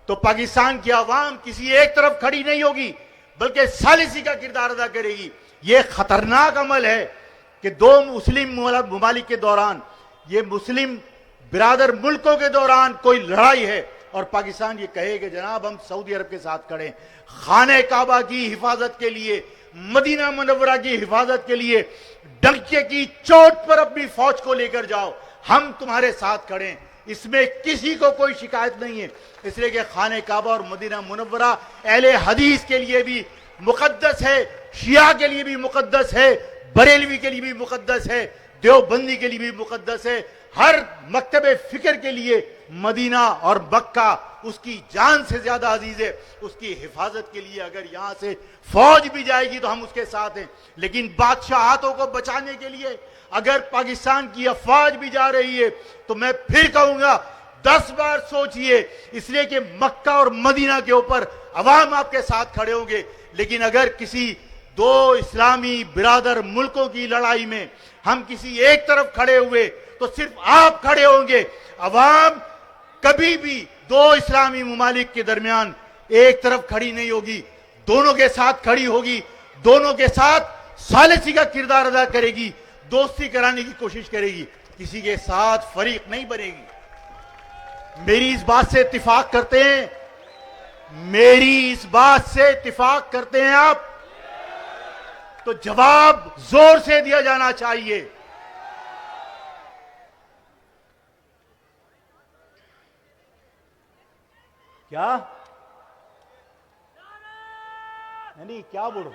तो पाकिस्तान की आवाम किसी एक तरफ खड़ी नहीं होगी, बल्कि सालिसी का किरदार अदा करेगी। यह खतरनाक अमल है कि 2 मुस्लिम ममालिक के दौरान ये मुस्लिम बिरादर मुल्कों के दौरान कोई लड़ाई है और पाकिस्तान ये कहे कि जनाब हम सऊदी अरब के साथ खड़े हैं, खाने काबा की हिफाजत के लिए, मदीना मुनव्वरा की हिफाजत के लिए डंके की चोट पर अपनी फौज को लेकर जाओ, हम तुम्हारे साथ खड़े हैं, इसमें किसी को कोई शिकायत नहीं है। इसलिए कि खाने काबा और मदीना मुनव्वरा अहले हदीस के लिए भी मुकद्दस है, शिया के लिए भी मुकद्दस है, बरेलवी के लिए भी मुकद्दस है, देवबंदी के लिए भी मुकद्दस है। हर मकतबे फिक्र के लिए मदीना और मक्का उसकी जान से ज्यादा अजीज है। उसकी हिफाजत के लिए अगर यहां से फौज भी जाएगी तो हम उसके साथ हैं, लेकिन बादशाहतों को बचाने के लिए अगर पाकिस्तान की अफवाज भी जा रही है तो मैं फिर कहूंगा 10 बार सोचिए, इसलिए कि मक्का और मदीना के ऊपर अवाम आपके साथ खड़े होंगे। लेकिन अगर किसी दो इस्लामी बिरादर मुल्कों की लड़ाई में हम किसी एक तरफ खड़े हुए तो सिर्फ आप खड़े होंगे, अवाम कभी भी दो इस्लामी मुमालिक के दरमियान एक तरफ खड़ी नहीं होगी, दोनों के साथ खड़ी होगी, दोनों के साथ सालिसी का किरदार अदा करेगी, दोस्ती कराने की कोशिश करेगी, किसी के साथ फरीक नहीं बनेगी। मेरी इस बात से इत्तिफाक करते हैं, मेरी इस बात से इत्तिफाक करते हैं आप, तो जवाब जोर से दिया जाना चाहिए। क्या नहीं, क्या बोलो?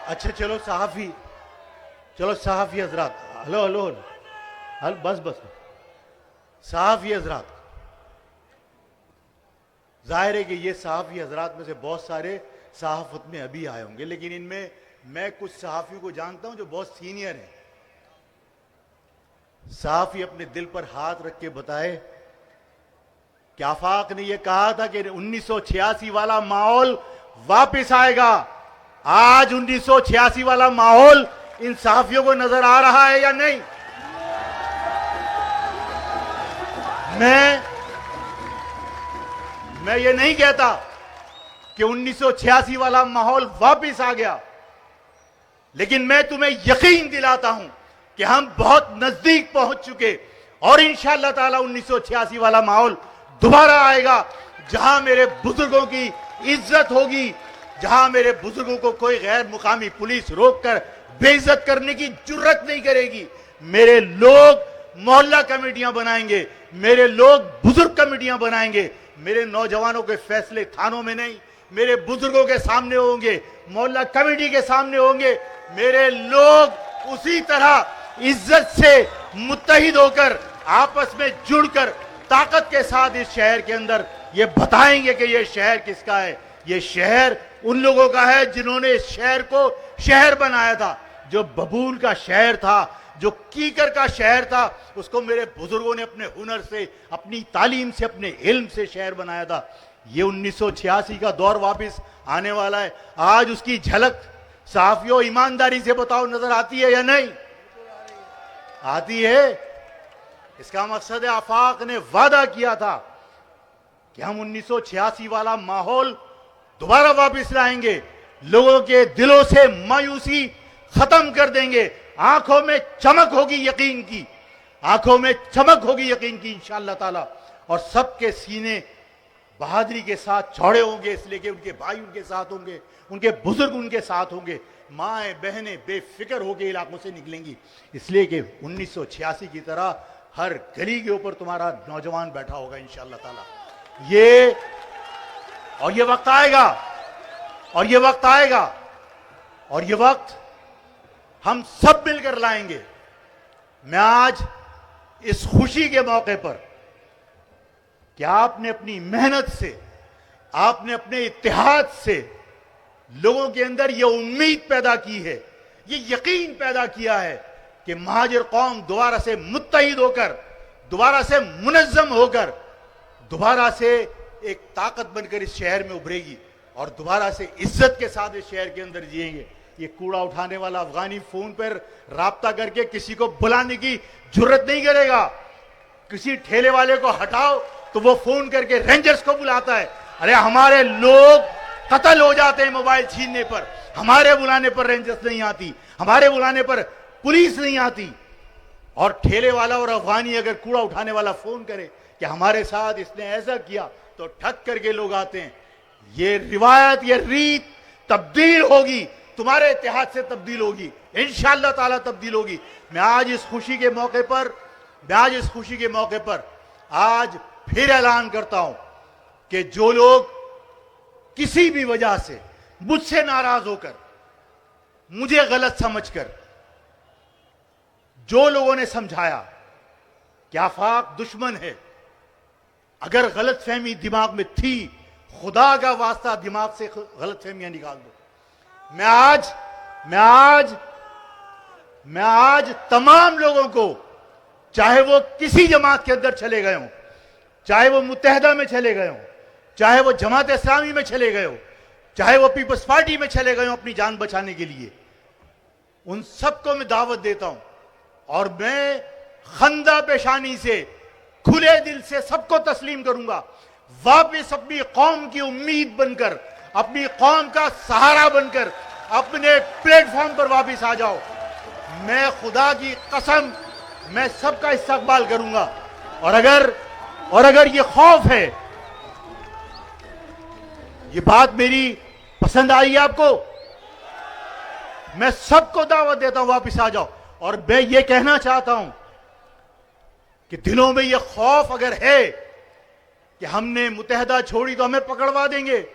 अच्छा चलो सहाफी, चलो सहाफी हजरात, हेलो हेलो हेलो, बस बस, सहाफी हजरात, जाहिर है कि ये सहाफी हजरात में से बहुत सारे सहाफत में अभी आए होंगे, लेकिन इनमें मैं कुछ सहाफियों को जानता हूं जो बहुत सीनियर हैं। सहाफी अपने दिल पर हाथ रख के बताए कि आफाक ने यह कहा था कि 1986 वाला माहौल वापस आएगा। आज 1986 वाला माहौल इन सहाफियों को नजर आ रहा है या नहीं? मैं ये नहीं कहता कि 1986 वाला माहौल वापस आ गया, लेकिन मैं तुम्हें यकीन दिलाता हूं कि हम बहुत नजदीक पहुंच चुके और इंशाअल्लाह ताला 1986 वाला माहौल दोबारा आएगा, जहां मेरे बुजुर्गों की इज्जत होगी, जहां मेरे बुजुर्गों को कोई गैर मुकामी पुलिस रोककर बेइज्जत करने की जुर्रत नहीं करेगी। मेरे लोग मोहल्ला कमेटियां बनाएंगे, मेरे लोग बुजुर्ग कमेटियां बनाएंगे, मेरे नौजवानों के फैसले थानों में नहीं, मेरे बुजुर्गों के सामने होंगे, मोहल्ला कमेटी के सामने होंगे। मेरे लोग उसी तरह इज्जत से मुत्तहिद होकर आपस में जुड़कर ताकत के साथ इस शहर के अंदर ये बताएंगे कि ये शहर किसका है। ये शहर उन लोगों का है जिन्होंने इस शहर को शहर बनाया था। जो बबूल का शहर था, जो कीकर का शहर था, उसको मेरे बुजुर्गों ने अपने हुनर से, अपनी तालीम से, अपने इल्म से शहर बनाया था। ये 1986 का दौर वापस आने वाला है। आज उसकी झलक साफियों ईमानदारी से बताओ नजर आती है या नहीं आती है? इसका मकसद है आफाक ने वादा किया था कि हम 1986 वाला माहौल दोबारा वापस लाएंगे, लोगों के दिलों से मायूसी खत्म कर देंगे, आंखों में चमक होगी यकीन की, आंखों में चमक होगी यकीन की इंशाअल्लाह ताला, और सबके सीने बहादुरी के साथ चौड़े होंगे, इसलिए कि उनके भाई उनके साथ होंगे, उनके बुजुर्ग उनके साथ होंगे, माएँ बहनें बेफिक्र होकर इलाकों से निकलेंगी। इसलिए कि 1986 की तरह हर गली के ऊपर तुम्हारा नौजवान बैठा होगा इंशाअल्लाह ताला। ये वक्त आएगा, और ये वक्त आएगा, और ये वक्त हम सब मिलकर लाएंगे। मैं आज इस खुशी के मौके पर कि आपने अपनी मेहनत से, आपने अपने इत्तेहाद से लोगों के अंदर यह उम्मीद पैदा की है, ये यकीन पैदा किया है कि महाजिर कौम दोबारा से मुत्तहिद होकर, दोबारा से मुनज़्ज़म होकर, दोबारा से एक ताकत बनकर इस शहर में उभरेगी और दोबारा से इज्जत के साथ इस शहर के अंदर जिएंगे। ये कूड़ा उठाने वाला अफगानी फोन पर राब्ता करके किसी को बुलाने की जरूरत नहीं करेगा। किसी ठेले वाले को हटाओ तो वो फोन करके रेंजर्स को बुलाता है। अरे हमारे लोग कत्ल हो जाते हैं मोबाइल छीनने पर। हमारे बुलाने पर रेंजर्स नहीं आती, हमारे बुलाने पर पुलिस नहीं आती। और ठेले वाला और अफगानी अगर कूड़ा उठाने वाला फोन करे कि हमारे साथ इसने ऐसा किया, तो ठक करके लोग आते हैं। ये रिवायत, ये रीत तब्दील होगी, तुम्हारे इतिहाद से तब्दील होगी, इंशाअल्लाह ताला तब्दील होगी। मैं आज इस खुशी के मौके पर आज फिर ऐलान करता हूं कि जो लोग किसी भी वजह से मुझसे नाराज होकर, मुझे गलत समझकर, जो लोगों ने समझाया कि आफाक दुश्मन है, अगर गलत फहमी दिमाग में थी, खुदा का वास्ता दिमाग से गलत फहमियां निकाल दो। मैं आज तमाम लोगों को, चाहे वो किसी जमात के अंदर चले गए हों, चाहे वो मुत्तहदा में चले गए हों, चाहे वो जमात इस्लामी में चले गए हो, चाहे वो पीपल्स पार्टी में चले गए हो अपनी जान बचाने के लिए, उन सबको मैं दावत देता हूं। और मैं खंदा पेशानी से, खुले दिल से सबको तस्लीम करूंगा। वापस अपनी कौम की उम्मीद बनकर, अपनी कौम का सहारा बनकर अपने प्लेटफॉर्म पर वापस आ जाओ। मैं खुदा की कसम, मैं सबका इस्तकबाल करूंगा। और अगर ये खौफ है, ये बात मेरी पसंद आई आपको, मैं सबको दावत देता हूं वापस आ जाओ। और मैं ये कहना चाहता हूं कि दिलों में ये खौफ अगर है कि हमने मुत्तहदा छोड़ी तो हमें पकड़वा देंगे,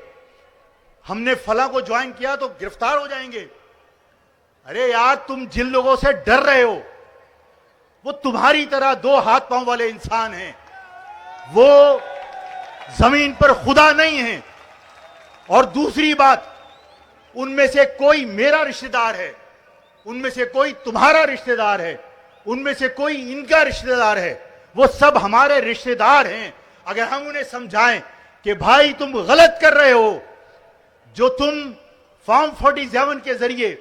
हमने फला को ज्वाइन किया तो गिरफ्तार हो जाएंगे। अरे यार, तुम जिन लोगों से डर रहे हो वो तुम्हारी तरह दो हाथ पांव वाले इंसान हैं, वो जमीन पर खुदा नहीं है। और दूसरी बात, उनमें से कोई मेरा रिश्तेदार है, उनमें से कोई तुम्हारा रिश्तेदार है, उनमें से कोई इनका रिश्तेदार है, वो सब हमारे रिश्तेदार हैं। अगर हम उन्हें समझाएं कि भाई तुम गलत कर रहे हो, जो तुम फॉर्म 47 के जरिए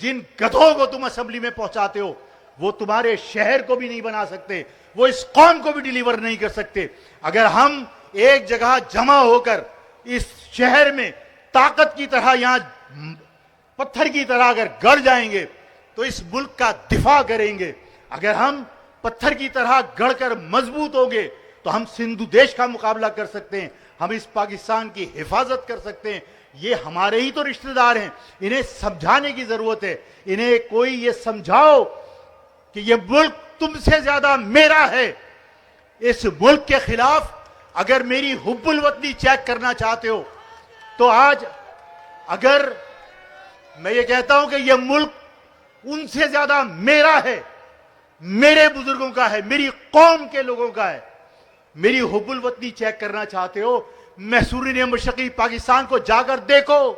जिन गधों को तुम असेंबली में पहुंचाते हो, वो तुम्हारे शहर को भी नहीं बना सकते, वो इस कौम को भी डिलीवर नहीं कर सकते। अगर हम एक जगह जमा होकर इस शहर में ताकत की तरह, यहां पत्थर की तरह अगर गड़ जाएंगे तो इस मुल्क का दिफा करेंगे। अगर हम पत्थर की तरह गढ़कर मजबूत होंगे तो हम सिंधु देश का मुकाबला कर सकते हैं, हम इस पाकिस्तान की हिफाजत कर सकते हैं। ये हमारे ही तो रिश्तेदार हैं, इन्हें समझाने की जरूरत है। इन्हें कोई ये समझाओ कि ये मुल्क तुमसे ज्यादा मेरा है। इस मुल्क के खिलाफ अगर मेरी हुब्बुल वतनी चेक करना चाहते हो तो आज अगर मैं ये कहता हूं कि यह मुल्क उनसे ज्यादा मेरा है, मेरे बुजुर्गों का है, मेरी कौम के लोगों का है, मेरी हुब्बुल वतनी चेक करना चाहते हो, महसूरीन मशरकी पाकिस्तान को जाकर देखो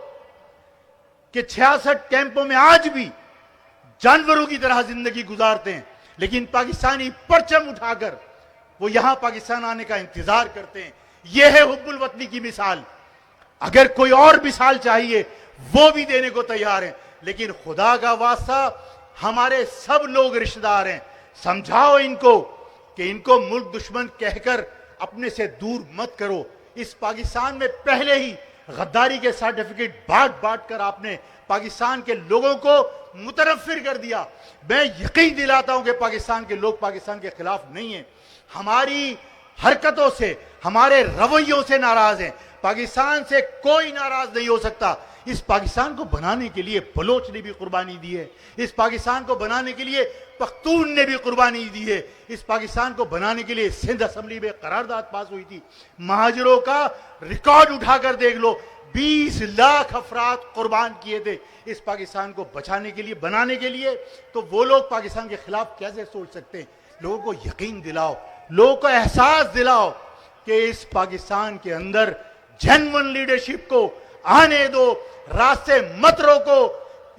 कि 66 कैंपों में आज भी जानवरों की तरह जिंदगी गुजारते हैं, लेकिन पाकिस्तानी परचम उठाकर वो यहां पाकिस्तान आने का इंतजार करते हैं। यह है हुब्बुल वतनी की मिसाल। अगर कोई और मिसाल चाहिए वो भी देने को तैयार हैं, लेकिन खुदा का वास्ता हमारे सब लोग रिश्तेदार हैं। समझाओ इनको कि इनको मुल्क दुश्मन कहकर अपने से दूर मत करो। इस पाकिस्तान में पहले ही गद्दारी के सर्टिफिकेट बांट बांट कर आपने पाकिस्तान के लोगों को मुतनफिर कर दिया। मैं यकीन दिलाता हूं कि पाकिस्तान के लोग पाकिस्तान के खिलाफ नहीं है, हमारी हरकतों से, हमारे रवैयों से नाराज हैं। पाकिस्तान से कोई नाराज नहीं हो सकता। इस पाकिस्तान को बनाने के लिए बलोच ने भी कुर्बानी दी है, इस पाकिस्तान को बनाने के लिए पख्तून ने भी कुर्बानी दी है, इस पाकिस्तान को बनाने के लिए सिंध असेंबली में करारदाद पास हुई थी। महाजिरों का रिकॉर्ड उठाकर देख लो, 20 लाख अफराद कुर्बान किए थे इस पाकिस्तान को बचाने के लिए, बनाने के लिए। तो वो लोग पाकिस्तान के खिलाफ कैसे सोच सकते हैं? लोगों को यकीन दिलाओ, लोगों को एहसास दिलाओ कि इस पाकिस्तान के अंदर जेन्युइन लीडरशिप को आने दो, रास्ते मत रोको,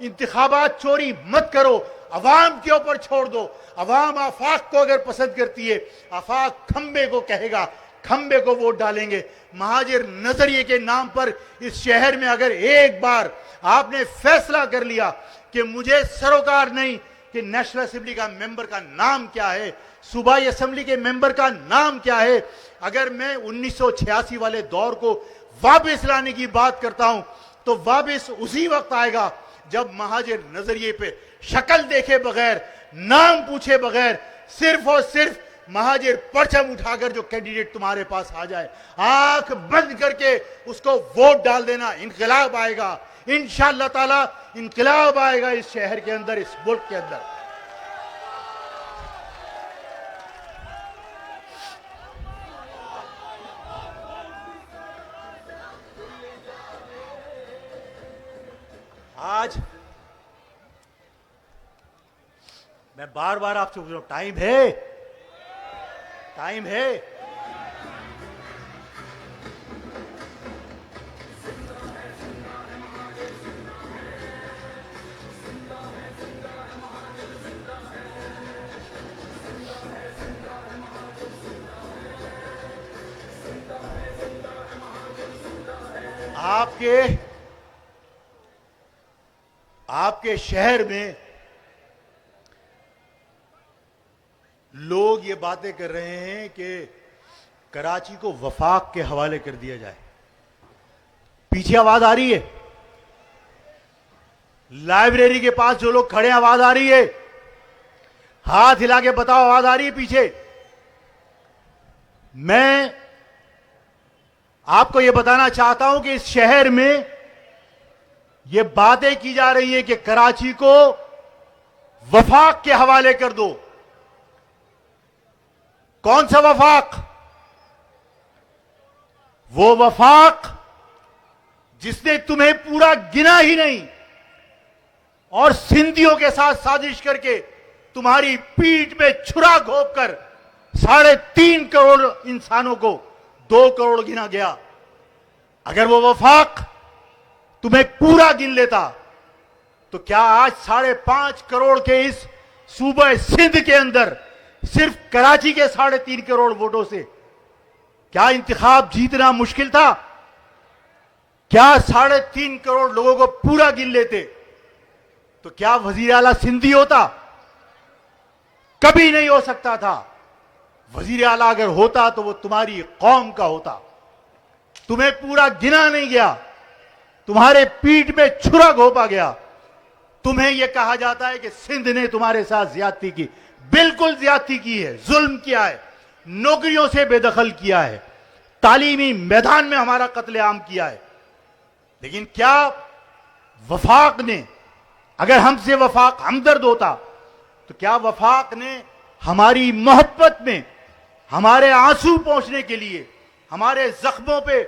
इंतखाबात चोरी मत करो, अवाम के ऊपर छोड़ दो। अवाम आफाक को अगर पसंद करती है, आफाक खंबे को कहेगा, खंबे को वोट डालेंगे। महाजिर नजरिए के नाम पर इस शहर में अगर एक बार आपने फैसला कर लिया कि मुझे सरोकार नहीं कि नेशनल असेंबली का मेंबर का नाम क्या है, सूबाई असेंबली के मेंबर का नाम क्या है, अगर मैं 1986 वाले दौर को वापस लाने की बात करता हूं तो वापस उसी वक्त आएगा जब महाजिर नजरिए पे शक्ल देखे बगैर, नाम पूछे बगैर, सिर्फ और सिर्फ महाजिर परचम उठाकर जो कैंडिडेट तुम्हारे पास आ जाए, आंख बंद करके उसको वोट डाल देना। इंकलाब आएगा, इंशाअल्लाह ताला इंकलाब आएगा इस शहर के अंदर, इस मुल्क के अंदर। आज मैं बार बार आपसे पूछ रहा हूं, टाइम है, टाइम है। आपके शहर में लोग ये बातें कर रहे हैं कि कराची को वफाक के हवाले कर दिया जाए। पीछे आवाज आ रही है, लाइब्रेरी के पास जो लोग खड़े हैं आवाज आ रही है, हाथ हिला के बताओ आवाज आ रही है पीछे। मैं आपको यह बताना चाहता हूं कि इस शहर में यह बातें की जा रही है कि कराची को वफाक के हवाले कर दो। कौन सा वफाक? वो वफाक जिसने तुम्हें पूरा गिना ही नहीं और सिंधियों के साथ साजिश करके तुम्हारी पीठ में छुरा घोंप कर 3.5 करोड़ इंसानों को 2 करोड़ गिना गया। अगर वो वफाक तुम्हें पूरा गिन लेता तो क्या आज 5.5 करोड़ के इस सूबा सिंध के अंदर सिर्फ कराची के 3.5 करोड़ वोटों से क्या इंतखाब जीतना मुश्किल था? क्या 3.5 करोड़ लोगों को पूरा गिन लेते तो क्या वजीर आला सिंधी होता? कभी नहीं हो सकता था। वजीर आला अगर होता तो वो तुम्हारी कौम का होता। तुम्हें पूरा गिना नहीं गया, तुम्हारे पीठ में छुरा घोंपा गया। तुम्हें यह कहा जाता है कि सिंध ने तुम्हारे साथ ज्यादती की। बिल्कुल ज्यादती की है, जुल्म किया है, नौकरियों से बेदखल किया है, तालीमी मैदान में हमारा कत्लेआम किया है। लेकिन क्या वफाक ने, अगर हमसे वफाक हमदर्द होता तो क्या वफाक ने हमारी मोहब्बत में हमारे आंसू पहुंचने के लिए, हमारे जख्मों पे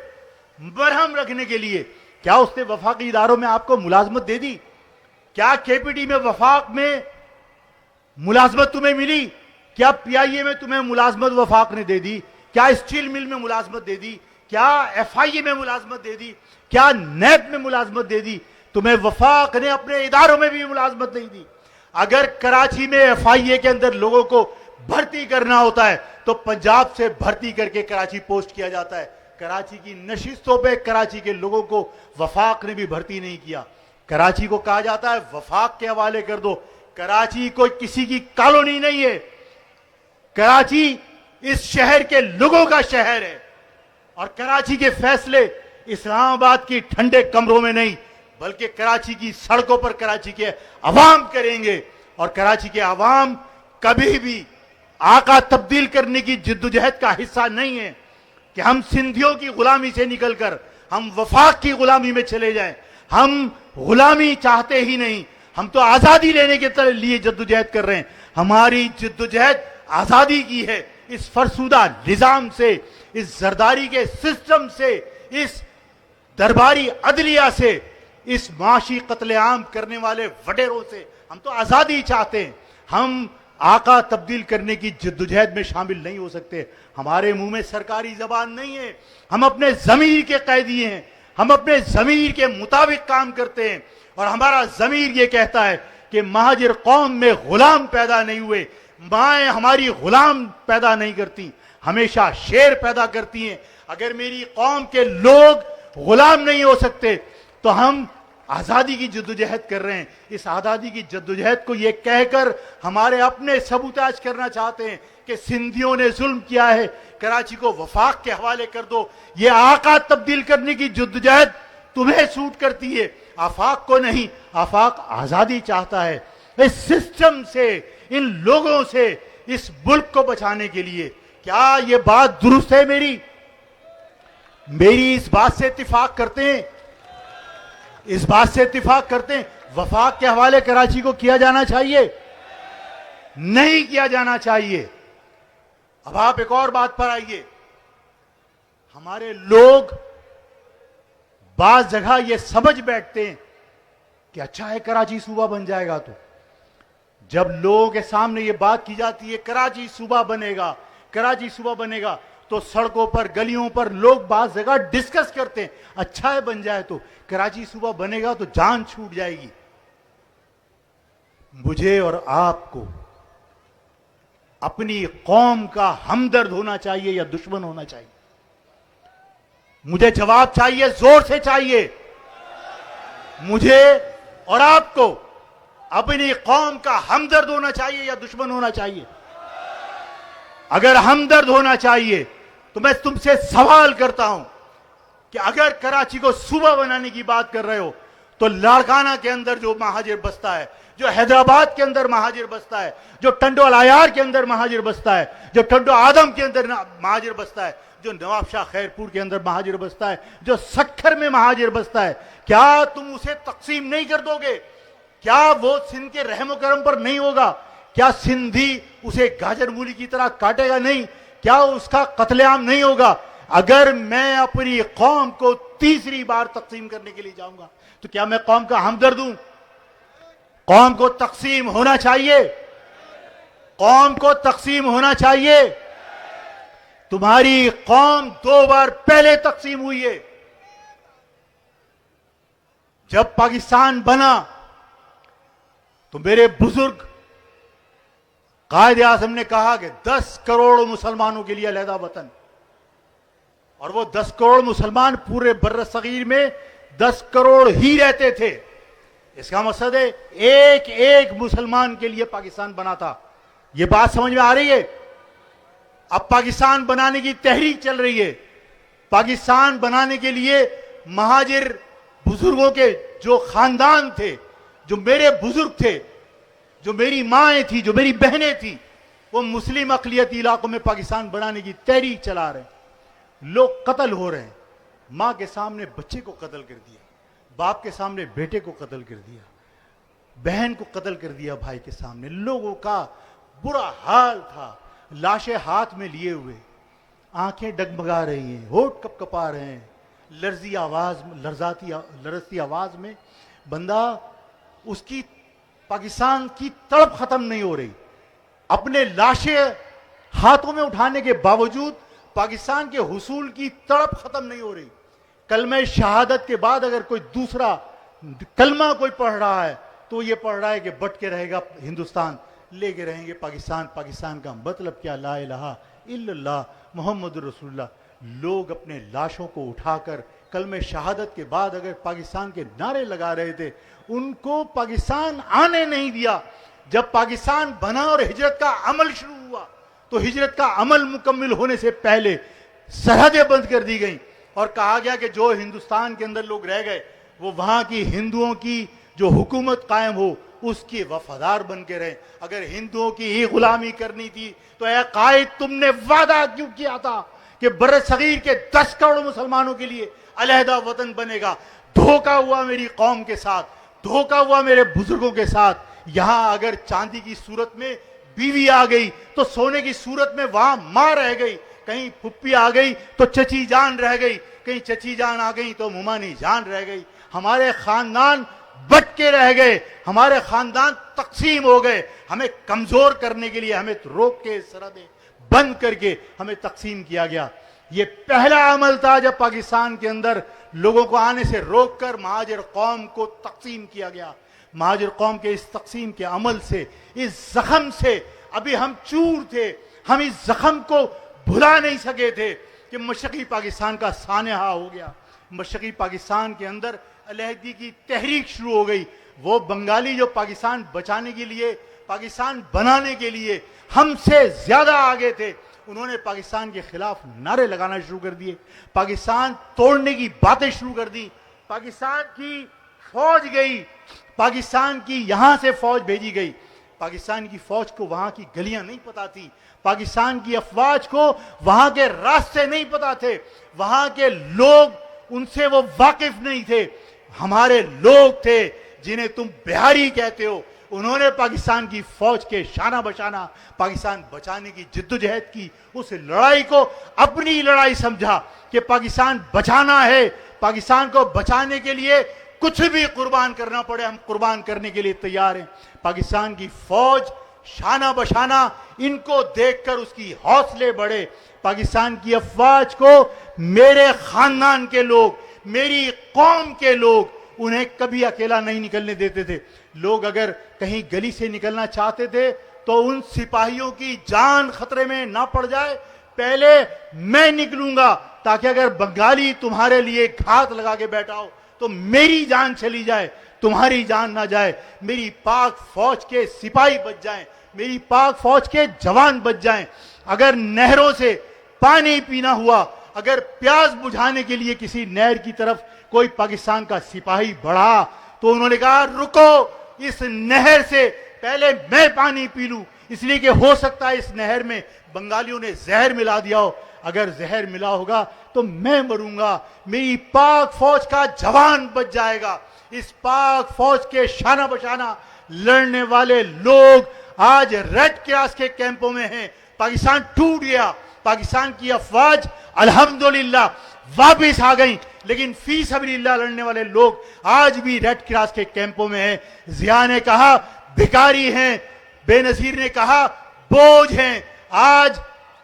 मरहम रखने के लिए क्या उसने वफाकी इदारों में आपको मुलाजमत दे दी? क्या केपीटी में वफाक में मुलाजमत तुम्हें मिली? क्या पीआईए में तुम्हें मुलाजमत वफाक ने दे दी? क्या स्टील मिल में मुलाजमत दे दी? क्या एफआईए में मुलाजमत दे दी? क्या नैब में मुलाजमत दे दी? तुम्हें वफाक ने अपने इदारों में भी मुलाजमत नहीं दी। अगर कराची में एफआईए के अंदर लोगों को भर्ती करना होता है तो पंजाब से भर्ती करके कराची पोस्ट किया जाता है। कराची की नशिस्तों पे कराची के लोगों को वफाक ने भी भर्ती नहीं किया। कराची को कहा जाता है वफाक के हवाले कर दो। कराची कोई किसी की कॉलोनी नहीं है। कराची इस शहर के लोगों का शहर है और कराची के फैसले इस्लामाबाद की ठंडे कमरों में नहीं बल्कि कराची की सड़कों पर कराची के अवाम करेंगे। और कराची के अवाम कभी भी आका तब्दील करने की जिद्दोजहद का हिस्सा नहीं है कि हम सिंधियों की गुलामी से निकलकर हम वफाक की गुलामी में चले जाएं। हम गुलामी चाहते ही नहीं, हम तो आजादी लेने के लिए जद्दोजहद कर रहे हैं। हमारी जिद्दोजहद आजादी की है। इस फरसुदा निजाम से, इस जरदारी के सिस्टम से, इस दरबारी अदलिया से, इस माशी कत्लेआम करने वाले वडेरों से हम तो आजादी चाहते हैं। हम आका तब्दील करने की जिद्दोजहद में शामिल नहीं हो सकते। हमारे मुंह में सरकारी जबान नहीं है। हम अपने जमीर के कैदी हैं। हम अपने जमीर के मुताबिक काम करते हैं और हमारा जमीर ये कहता है कि महाजिर कौम में गुलाम पैदा नहीं हुए। माएँ हमारी गुलाम पैदा नहीं करती, हमेशा शेर पैदा करती हैं। अगर मेरी कौम के लोग गुलाम नहीं हो सकते तो हम आजादी की जद्दोजहद कर रहे हैं। इस आजादी की जद्दोजहद को ये कहकर हमारे अपने सबूताज करना चाहते हैं कि सिंधियों ने जुल्म किया है, कराची को वफाक के हवाले कर दो। ये आका तब्दील करने की जद्दोजहद तुम्हें सूट करती है, आफाक को नहीं। आफाक आजादी चाहता है। इस सिस्टम से, इन लोगों से, इस मुल्क को बचाने के लिए। क्या ये बात दुरुस्त है? मेरी इस बात से इत्तिफाक करते हैं? इस बात से इत्तिफाक करते हैं वफाक के हवाले कराची को किया जाना चाहिए? नहीं किया जाना चाहिए। अब आप एक और बात पर आइए। हमारे लोग बाज जगह ये समझ बैठते हैं कि अच्छा है कराची सूबा बन जाएगा। तो जब लोगों के सामने ये बात की जाती है कराची सूबा बनेगा, कराची सूबा बनेगा, तो सड़कों पर, गलियों पर लोग बाज जगह डिस्कस करते हैं अच्छा है बन जाए तो, कराची सूबा बनेगा तो जान छूट जाएगी। मुझे और आपको अपनी कौम का हमदर्द होना चाहिए या दुश्मन होना चाहिए? मुझे जवाब चाहिए, जोर से चाहिए। मुझे और आपको अपनी कौम का हमदर्द होना चाहिए या दुश्मन होना चाहिए? अगर हमदर्द होना चाहिए तो मैं तुमसे सवाल करता हूं कि अगर कराची को सूबा बनाने की बात कर रहे हो तो लाड़काना के अंदर जो महाजिर बसता है, जो हैदराबाद के अंदर महाजिर बसता है, जो टंडो अलायार के अंदर महाजिर बसता है, जो टंडो आदम के अंदर महाजिर बसता है, जो नवाब शाह खैरपुर के अंदर महाजिर बसता है, जो सक्खर में महाजिर बसता है, क्या तुम उसे तकसीम नहीं कर दोगे? क्या वो सिंध के रहमो करम पर नहीं होगा? क्या सिंधी उसे गाजर मूली की तरह काटेगा नहीं? क्या उसका कत्लेआम नहीं होगा? अगर मैं अपनी कौम को तीसरी बार तकसीम करने के लिए जाऊंगा तो क्या मैं कौम का हमदर्द हूं? कौम को तकसीम होना चाहिए, कौम को तकसीम होना चाहिए। तुम्हारी कौम 2 बार पहले तकसीम हुई है। जब पाकिस्तान बना तो मेरे बुजुर्ग कायदे आज़म ने कहा कि 10 करोड़ मुसलमानों के लिए अलहदा वतन, और वो 10 करोड़ मुसलमान पूरे बर्र सगीर में 10 करोड़ ही रहते थे। इसका मकसद है एक एक मुसलमान के लिए पाकिस्तान बना था। ये बात समझ में आ रही है? अब पाकिस्तान बनाने की तहरीक चल रही है। पाकिस्तान बनाने के लिए महाजिर बुजुर्गों के जो खानदान थे, जो मेरे बुजुर्ग थे, जो मेरी माएँ थी, जो मेरी बहनें थी, वो मुस्लिम अक़लियती इलाकों में पाकिस्तान बनाने की तहरीक चला रहे हैं। लोग कत्ल हो रहे हैं। माँ के सामने बच्चे को कत्ल कर दिया, बाप के सामने बेटे को कत्ल कर दिया, बहन को कत्ल कर दिया भाई के सामने। लोगों का बुरा हाल था। लाशें हाथ में लिए हुए, आंखें डगमगा रही हैं, होठ कपकपा रहे हैं, लरजती आवाज में बंदा, उसकी पाकिस्तान की तड़प खत्म नहीं हो रही। अपने लाशें हाथों में उठाने के बावजूद पाकिस्तान के हुसूल की तड़प खत्म नहीं हो रही। कलमे शहादत के बाद अगर कोई दूसरा कलमा कोई पढ़ रहा है तो ये पढ़ रहा है कि बट के रहेगा हिंदुस्तान, लेके रहेंगे पाकिस्तान। पाकिस्तान का मतलब क्या? ला इलाहा इल्लल्लाह मुहम्मदुर रसूलुल्लाह। लोग अपने लाशों को उठाकर कलमे शहादत के बाद अगर पाकिस्तान के नारे लगा रहे थे, उनको पाकिस्तान आने नहीं दिया। जब पाकिस्तान बना और हिजरत का अमल शुरू हुआ तो हिजरत का अमल मुकम्मल होने से पहले सरहदें बंद कर दी गई और कहा गया कि जो हिंदुस्तान के अंदर लोग रह गए वो वहां की हिंदुओं की जो हुकूमत कायम हो उसके वफादार बन के रहे। अगर हिंदुओं की ही गुलामी करनी थी तो ऐ कायद तुमने वादा क्यों किया था कि बर्र सगीर के 10 करोड़ मुसलमानों के लिए अलहदा वतन बनेगा? धोखा हुआ मेरी कौम के साथ, धोखा हुआ मेरे बुजुर्गों के साथ। यहां अगर चांदी की सूरत में बीवी आ गई तो सोने की सूरत में वहां मां रह गई, कहीं फुप्पी आ गई तो चची जान रह गई, कहीं चची जान आ गई तो मुमानी जान रह गई। हमारे खानदान बट के रह गए, हमारे खानदान तकसीम हो गए। हमें कमजोर करने के लिए हमें रोक के सरहदें बंद करके हमें तकसीम किया गया। यह पहला अमल था जब पाकिस्तान के अंदर लोगों को आने से रोककर महाजिर कौम को तकसीम किया गया। महाजिर कौम के इस तकसीम के अमल से, इस जख्म से अभी हम चूर थे। हम इस जख्म को भुला नहीं सके थे कि मशरकी पाकिस्तान का सानहा हो गया। मशरक़ी पाकिस्तान के अंदर अलहदगी की तहरीक शुरू हो गई। वो बंगाली जो पाकिस्तान बचाने के लिए, पाकिस्तान बनाने के लिए हमसे ज्यादा आगे थे, उन्होंने पाकिस्तान के खिलाफ नारे लगाना शुरू कर दिए, पाकिस्तान तोड़ने की बातें शुरू कर दी। पाकिस्तान की फौज गई, पाकिस्तान की यहां से फौज भेजी गई। पाकिस्तान की फौज को वहां की गलियां नहीं पता थी, पाकिस्तान की अफवाज को वहां के रास्ते नहीं पता थे, वहां के लोग उनसे वो वाकिफ नहीं थे। हमारे लोग थे जिन्हें तुम बिहारी कहते हो, उन्होंने पाकिस्तान की फौज के शाना बशाना पाकिस्तान बचाने की जिद्दोजहद की। उस लड़ाई को अपनी लड़ाई समझा कि पाकिस्तान बचाना है, पाकिस्तान को बचाने के लिए कुछ भी कुर्बान करना पड़े हम कुर्बान करने के लिए तैयार हैं। पाकिस्तान की फौज शाना बशाना, इनको देखकर उसकी हौसले बढ़े। पाकिस्तान की अफवाज को मेरे खानदान के लोग, मेरी कौम के लोग, उन्हें कभी अकेला नहीं निकलने देते थे। लोग अगर कहीं गली से निकलना चाहते थे तो उन सिपाहियों की जान खतरे में ना पड़ जाए, पहले मैं निकलूंगा, ताकि अगर बंगाली तुम्हारे लिए घात लगा के बैठा हो तो मेरी जान चली जाए, तुम्हारी जान ना जाए। मेरी पाक फौज के सिपाही बच जाएं, मेरी पाक फौज के जवान बच जाएं। अगर नहरों से पानी पीना हुआ, अगर प्यास बुझाने के लिए किसी नहर की तरफ कोई पाकिस्तान का सिपाही बढ़ा, तो उन्होंने कहा रुको, इस नहर से पहले मैं पानी पी लूं, इसलिए कि हो सकता है इस नहर में बंगालियों ने जहर मिला दिया हो। अगर जहर मिला होगा तो मैं मरूंगा, मेरी पाक फौज का जवान बच जाएगा। इस पाक फौज के शाना बशाना लड़ने वाले लोग आज रेड क्रॉस के कैंपों में हैं। पाकिस्तान टूट गया, पाकिस्तान की अफवाज अल्हम्दुलिल्लाह वापिस आ गई, लेकिन फी सबीलिल्लाह लड़ने वाले लोग आज भी रेड क्रॉस के कैंपों में हैं। जिया ने कहा भिखारी हैं, बेनजीर ने कहा बोझ हैं। आज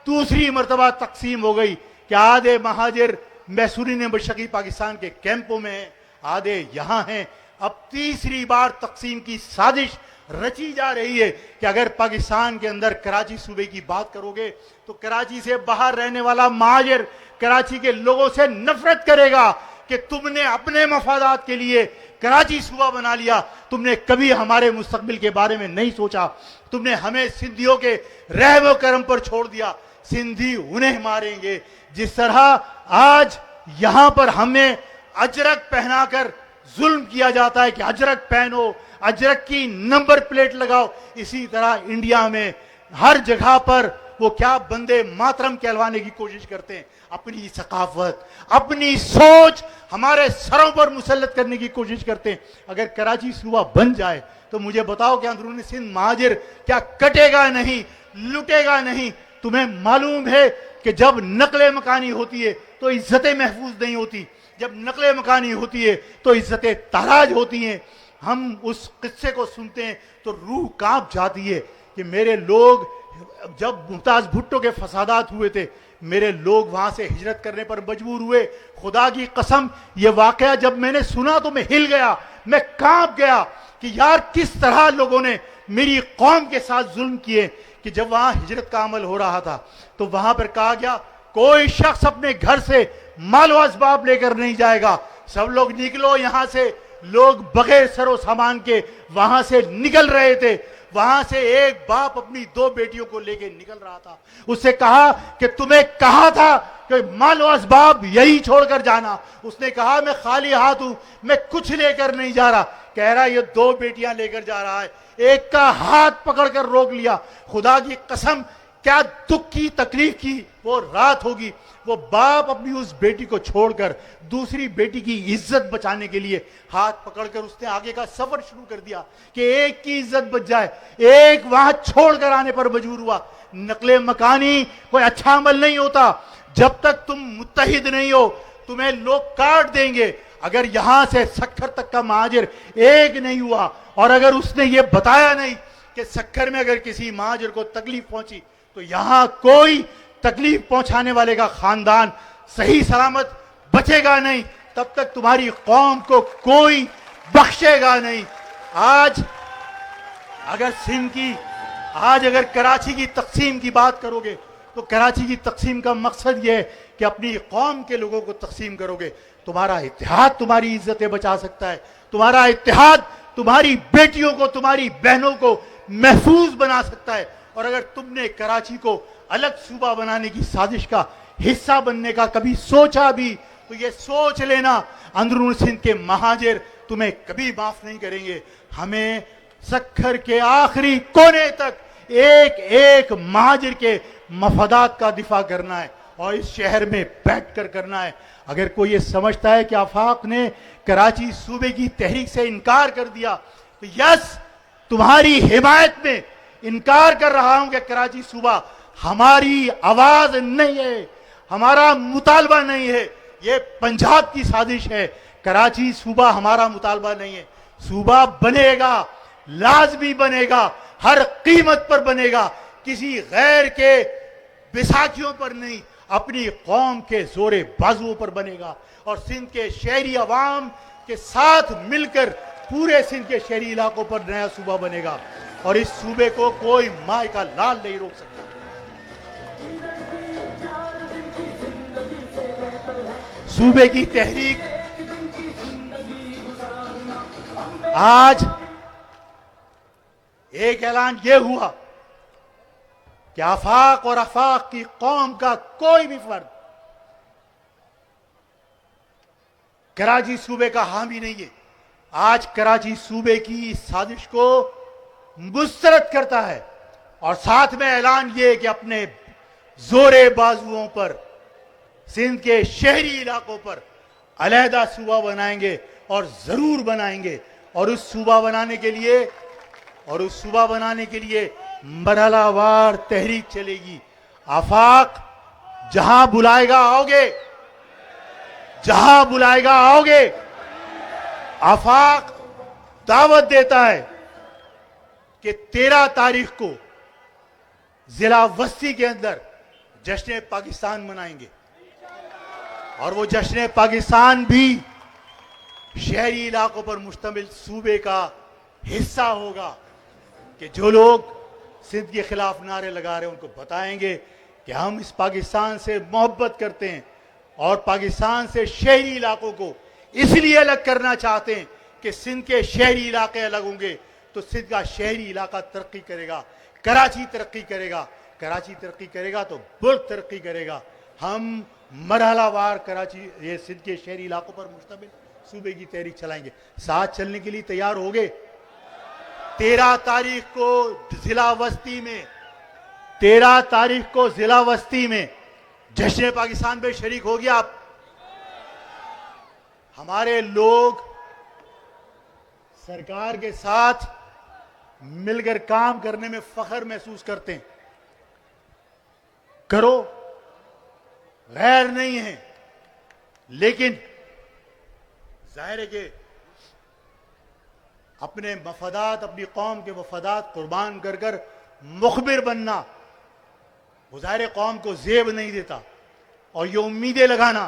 दूसरी मर्तबा तकसीम हो गई कि आधे महाजिर मैसूरी ने मशरक़ी पाकिस्तान के कैंपों में हैं, आधे यहां हैं। अब तीसरी बार तकसीम की साजिश रची जा रही है कि अगर पाकिस्तान के अंदर कराची सूबे की बात करोगे तो कराची से बाहर रहने वाला महाजिर कराची के लोगों से नफरत करेगा कि तुमने अपने मफादात के लिए कराची सूबा बना लिया, तुमने कभी हमारे मुस्तकबिल के बारे में नहीं सोचा, तुमने हमें सिंधियों के रहमो करम पर छोड़ दिया, सिंधी उन्हें मारेंगे। जिस तरह आज यहां पर हमें अजरक पहनाकर जुल्म किया जाता है कि अजरक पहनो, अजरक की नंबर प्लेट लगाओ, इसी तरह इंडिया में हर जगह पर वो क्या बंदे मातरम कहलवाने की कोशिश करते हैं, अपनी सकाफत, अपनी सोच हमारे सरों पर मुसल्लत करने की कोशिश करते हैं। अगर कराची सूबा बन जाए तो मुझे बताओ कि अंदरूनी सिंध महाजिर क्या कटेगा नहीं, लुटेगा नहीं? तुम्हें मालूम है कि जब नकले मकानी होती है तो इज्जतें महफूज नहीं होती, जब नकले मकानी होती है तो इज्जतें ताराज होती हैं। हम उस किस्से को सुनते हैं तो रूह कांप जाती है कि मेरे लोग, जब मुमताज भुट्टो के फसादात हुए थे, मेरे लोग वहां से हिजरत करने पर मजबूर हुए। खुदा की कसम, ये वाकया जब मैंने सुना तो मैं हिल गया, मैं कांप गया कि यार किस तरह लोगों ने मेरी कौम के साथ जुल्म किए। कि जब वहां हिजरत का अमल हो रहा था तो वहां पर कहा गया कोई शख्स अपने घर से मालो असबाब लेकर नहीं जाएगा, सब लोग निकलो यहां से। लोग बगैर सरो सामान के वहां से निकल रहे थे। वहां से एक बाप अपनी 2 बेटियों को लेकर निकल रहा था, उससे कहा कि तुम्हें कहा था कि मालो असबाब यही छोड़कर जाना। उसने कहा मैं खाली हाथ हूं, मैं कुछ लेकर नहीं जा रहा। कह रहा ये 2 बेटियां लेकर जा रहा है, एक का हाथ पकड़कर रोक लिया। खुदा की कसम, क्या दुख की तकलीफ की वो रात होगी। वो बाप अपनी उस बेटी को छोड़कर दूसरी बेटी की इज्जत बचाने के लिए हाथ पकड़कर उसने आगे का सफर शुरू कर दिया कि एक की इज्जत बच जाए। एक वहां छोड़कर आने पर मजबूर हुआ। नकले मकानी कोई अच्छा अमल नहीं होता। जब तक तुम मुत्तहिद नहीं हो तुम्हें लोग काट देंगे। अगर यहां से सक्खर तक का महाजिर एक नहीं हुआ और अगर उसने ये बताया नहीं कि सक्खर में अगर किसी महाजिर को तकलीफ पहुंची तो यहां कोई तकलीफ पहुंचाने वाले का खानदान सही सलामत बचेगा नहीं, तब तक तुम्हारी कौम को कोई बख्शेगा नहीं। आज अगर सिंध की, आज अगर कराची की तकसीम की बात करोगे तो कराची की तकसीम का मकसद यह है कि अपनी कौम के लोगों को तकसीम करोगे। तुम्हारा इत्तेहाद तुम्हारी इज्जतें बचा सकता है, तुम्हारा इत्तेहाद तुम्हारी बेटियों को, तुम्हारी बहनों को महफूज बना सकता है। और अगर तुमने कराची को अलग सूबा बनाने की साजिश का हिस्सा बनने का कभी सोचा भी, तो ये सोच लेना अंदरून सिंध के महाजिर तुम्हें कभी माफ नहीं करेंगे। हमें सक्खर के आखिरी कोने तक एक एक महाजिर के मफादात का दिफा करना है और इस शहर में बैठकर करना है। अगर कोई ये समझता है कि आफाक ने कराची सूबे की तहरीक से इनकार कर दिया, तो यस, तुम्हारी हिमायत में इनकार कर रहा हूं कि कराची सूबा हमारी आवाज नहीं है, हमारा मुतालबा नहीं है, ये पंजाब की साजिश है। कराची सूबा हमारा मुतालबा नहीं है। सूबा बनेगा, लाजमी बनेगा, हर कीमत पर बनेगा, किसी गैर के बैसाखियों पर नहीं, अपनी कौम के जोरे बाजुओं पर बनेगा। और सिंध के शहरी अवाम के साथ मिलकर पूरे सिंध के शहरी इलाकों पर नया सूबा बनेगा और इस सूबे को कोई माय का लाल नहीं रोक सकता। सूबे की तहरीक आज एक ऐलान यह हुआ कि आफाक और आफाक की कौम का कोई भी फर्द कराची सूबे का हामी नहीं है। आज कराची सूबे की इस साजिश को मुस्तरद करता है और साथ में ऐलान यह कि अपने जोरे बाजुओं पर सिंध के शहरी इलाकों पर अलहदा सूबा बनाएंगे और जरूर बनाएंगे। और उस सूबा बनाने के लिए मरहलावार तहरीक चलेगी। आफाक जहां बुलाएगा आओगे, जहां बुलाएगा आओगे। आफाक दावत देता है कि 13 तारीख को जिला वस्ती के अंदर जश्न पाकिस्तान मनाएंगे और वो जश्न पाकिस्तान भी शहरी इलाकों पर मुश्तमिल सूबे का हिस्सा होगा कि जो लोग सिंध के खिलाफ नारे लगा रहे हैं उनको बताएंगे कि हम इस पाकिस्तान से मोहब्बत करते हैं और पाकिस्तान से शहरी इलाकों को इसलिए अलग करना चाहते हैं कि सिंध के शहरी इलाके अलग होंगे तो सिंध का शहरी इलाका तरक्की करेगा, कराची तरक्की करेगा, कराची तरक्की करेगा तो मुल्क तरक्की करेगा। हम मरहलावार कराची ये सिंध के शहरी इलाकों पर मुश्तमिल सूबे की तहरीक चलाएंगे। साथ चलने के लिए तैयार हो गए? 13 तारीख को जिला वस्ती में जश्न पाकिस्तान में शरीक हो गया। आप हमारे लोग सरकार के साथ मिलकर काम करने में फख्र महसूस करते हैं। करो, गैर नहीं है, लेकिन जाहिर है कि अपने मफादात, अपनी कौम के मफादात कुर्बान कर कर मुखबिर बनना वो ज़ाहिर कौम को जेब नहीं देता। और ये उम्मीदें लगाना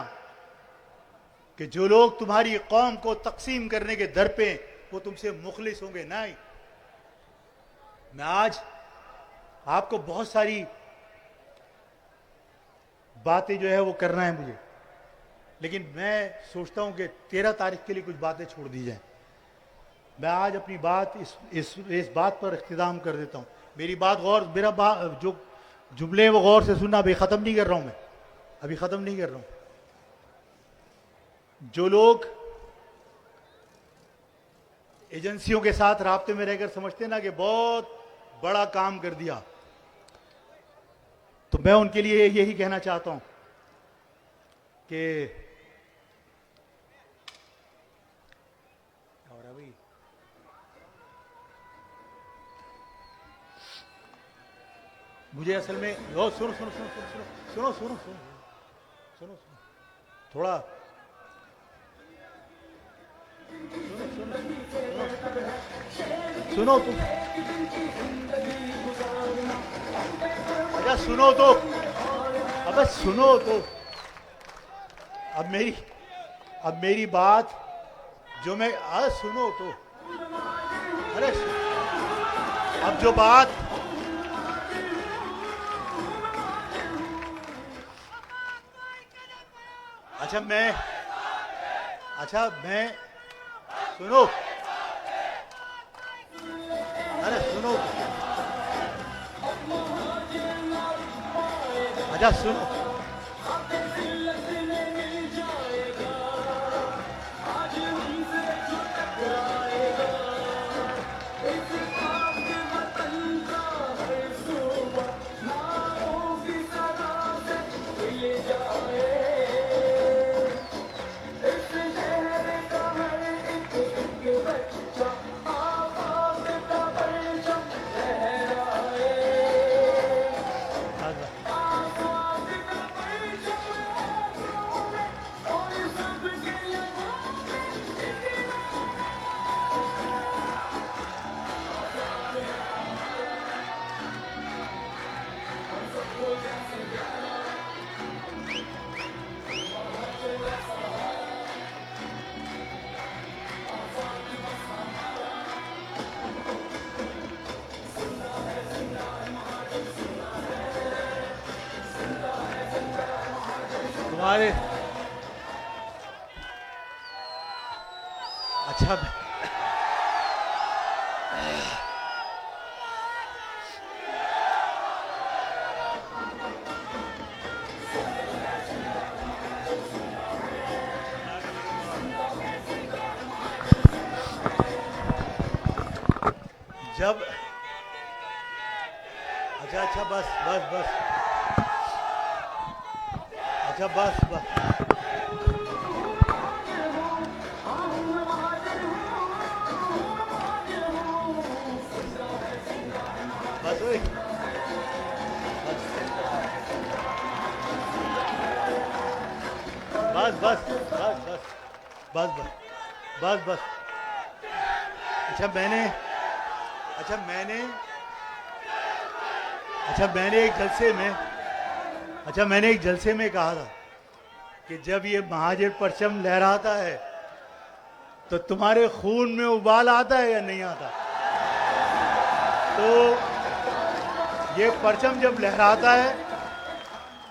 कि जो लोग तुम्हारी कौम को तकसीम करने के दर पे वो तुमसे मुखलिस होंगे, नहीं। मैं आज आपको बहुत सारी बातें जो है वो करना है मुझे, लेकिन मैं सोचता हूं कि 13 तारीख के लिए कुछ बातें छोड़ दी जाएं। मैं आज अपनी बात इस बात पर इख्तिताम कर देता हूं। मेरी बात जो जुमले वो गौर से सुनना। अभी ख़त्म नहीं कर रहा हूं, मैं अभी ख़त्म नहीं कर रहा हूं। जो लोग एजेंसियों के साथ राब्ते में रहकर समझते ना कि बहुत बड़ा काम कर दिया, तो मैं उनके लिए यही कहना चाहता हूं कि मुझे असल में सुनो थोड़ा सुनो तुम, अच्छा सुनो तो, अबे सुनो तो। अब मेरी बात जो मैं सुनो तो, अरे अब जो बात अच्छा अच्छा मैं सुनो, अरे सुनो, अच्छा सुनो, तुम्हारे अच्छा जब अच्छा अच्छा बस बस बस अच्छा बस बस बस ओए बस बस बस बस बस बस बस बस अच्छा मैंने एक जलसे में कहा था कि जब ये महाजर परचम लहराता है तो तुम्हारे खून में उबाल आता है या नहीं आता? तो ये परचम जब लहराता है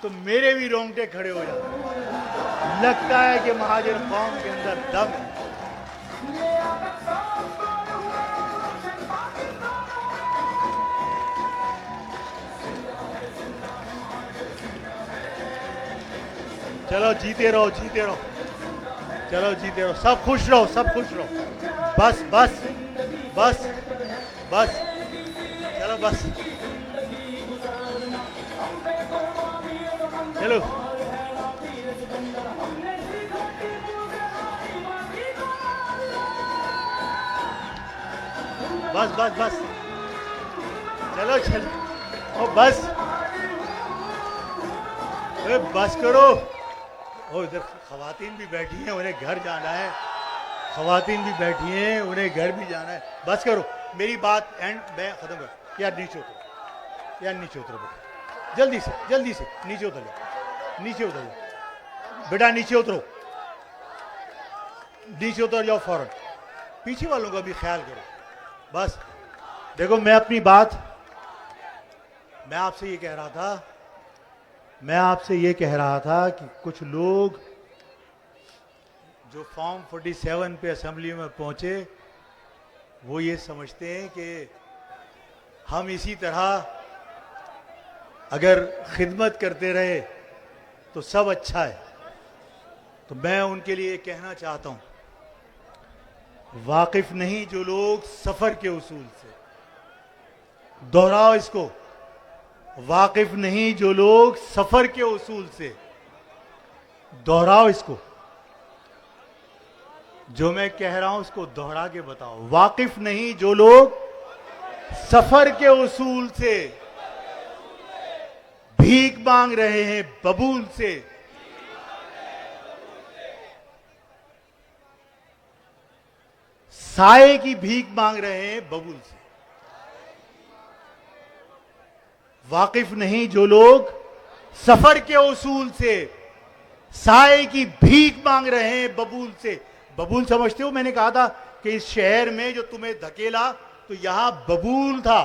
तो मेरे भी रोंगटे खड़े हो जाते हैं। लगता है कि महाजर कौम के अंदर दम है। चलो जीते रहो, जीते रहो, चलो जीते रहो, सब खुश रहो, सब खुश रहो। बस बस बस बस चलो बस चलो बस बस बस चलो चलो ओ बस बस करो। ओ इधर खवातीन भी बैठी हैं, उन्हें घर जाना है। खवातीन भी बैठी हैं, उन्हें घर भी जाना है। बस करो, मेरी बात एंड मैं खत्म कर। यार नीचे उतरो, यार नीचे उतरो बेटा, जल्दी से नीचे उतर जाओ, नीचे उतर जाओ बेटा, नीचे उतरो, नीचे उतर जाओ फौरन। पीछे वालों का भी ख्याल करो। बस देखो, मैं अपनी बात मैं आपसे ये कह रहा था कि कुछ लोग जो फॉर्म 47 पे असेंबली में पहुंचे वो ये समझते हैं कि हम इसी तरह अगर खिदमत करते रहे तो सब अच्छा है। तो मैं उनके लिए कहना चाहता हूं, वाकिफ नहीं जो लोग सफर के उसूल से, दोहराओ इसको, वाकिफ नहीं जो लोग सफर के उसूल से, दोहराओ इसको, जो मैं कह रहा हूं उसको दोहरा के बताओ। वाकिफ नहीं जो लोग सफर के उसूल से भीख मांग रहे हैं बबूल से, साए की भीख मांग रहे हैं बबूल से। वाकिफ नहीं जो लोग सफर के उसूल से साए की भीख मांग रहे हैं बबूल से। बबूल समझते हो? मैंने कहा था कि इस शहर में जो तुम्हें धकेला तो यहां बबूल था।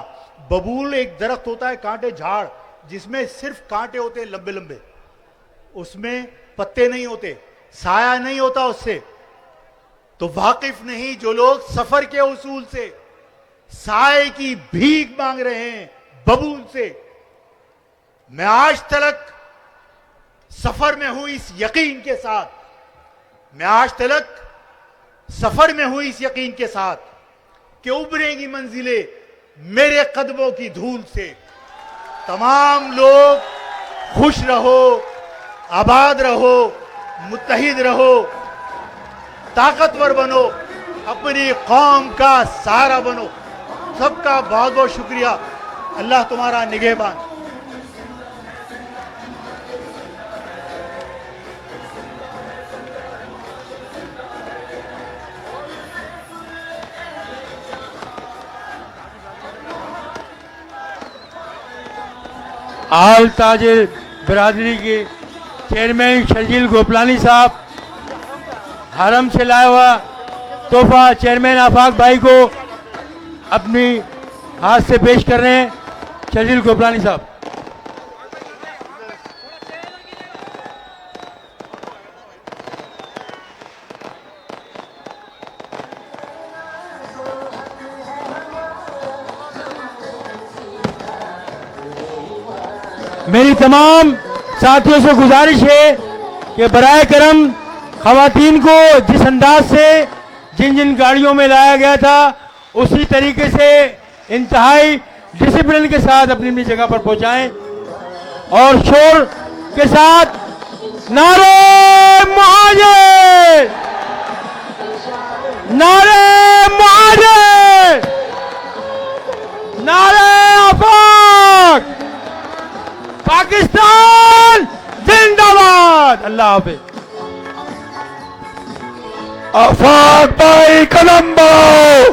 बबूल एक दरख्त होता है, कांटे झाड़, जिसमें सिर्फ कांटे होते हैं लंबे लंबे, उसमें पत्ते नहीं होते, साया नहीं होता उससे। तो वाकिफ नहीं जो लोग सफर के उसूल से साए की भीख मांग रहे हैं बबूल से। मैं आज तक सफर में हूं इस यकीन के साथ, मैं आज तक सफर में हूं इस यकीन के साथ कि उभरेंगी मंजिलें मेरे कदमों की धूल से। तमाम लोग खुश रहो, आबाद रहो, मुत्तहिद रहो, ताकतवर बनो, अपनी कौम का सहारा बनो। सबका बहुत बहुत शुक्रिया। अल्लाह तुम्हारा निगहबान। आल ताजिर बिरादरी के चेयरमैन शर्जील गोपलानी साहब हरम से लाया हुआ तोहफा चेयरमैन आफाक भाई को अपनी हाथ से पेश कर रहे हैं। शर्जील गोपलानी साहब। मेरी तमाम साथियों से गुजारिश है कि बराए करम खवातीन को जिस अंदाज से जिन जिन गाड़ियों में लाया गया था उसी तरीके से इंतहाई डिसिप्लिन के साथ अपनी अपनी जगह पर पहुंचाएं और शोर के साथ नारे मुहाजिर, नारे मुहाजिर, नारे आफाक, पाकिस्तान जिंदाबाद। अल्लाह हाफिज। आफाक भाई कदम बढ़ाओ,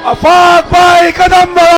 आफाक भाई कदम बढ़ाओ।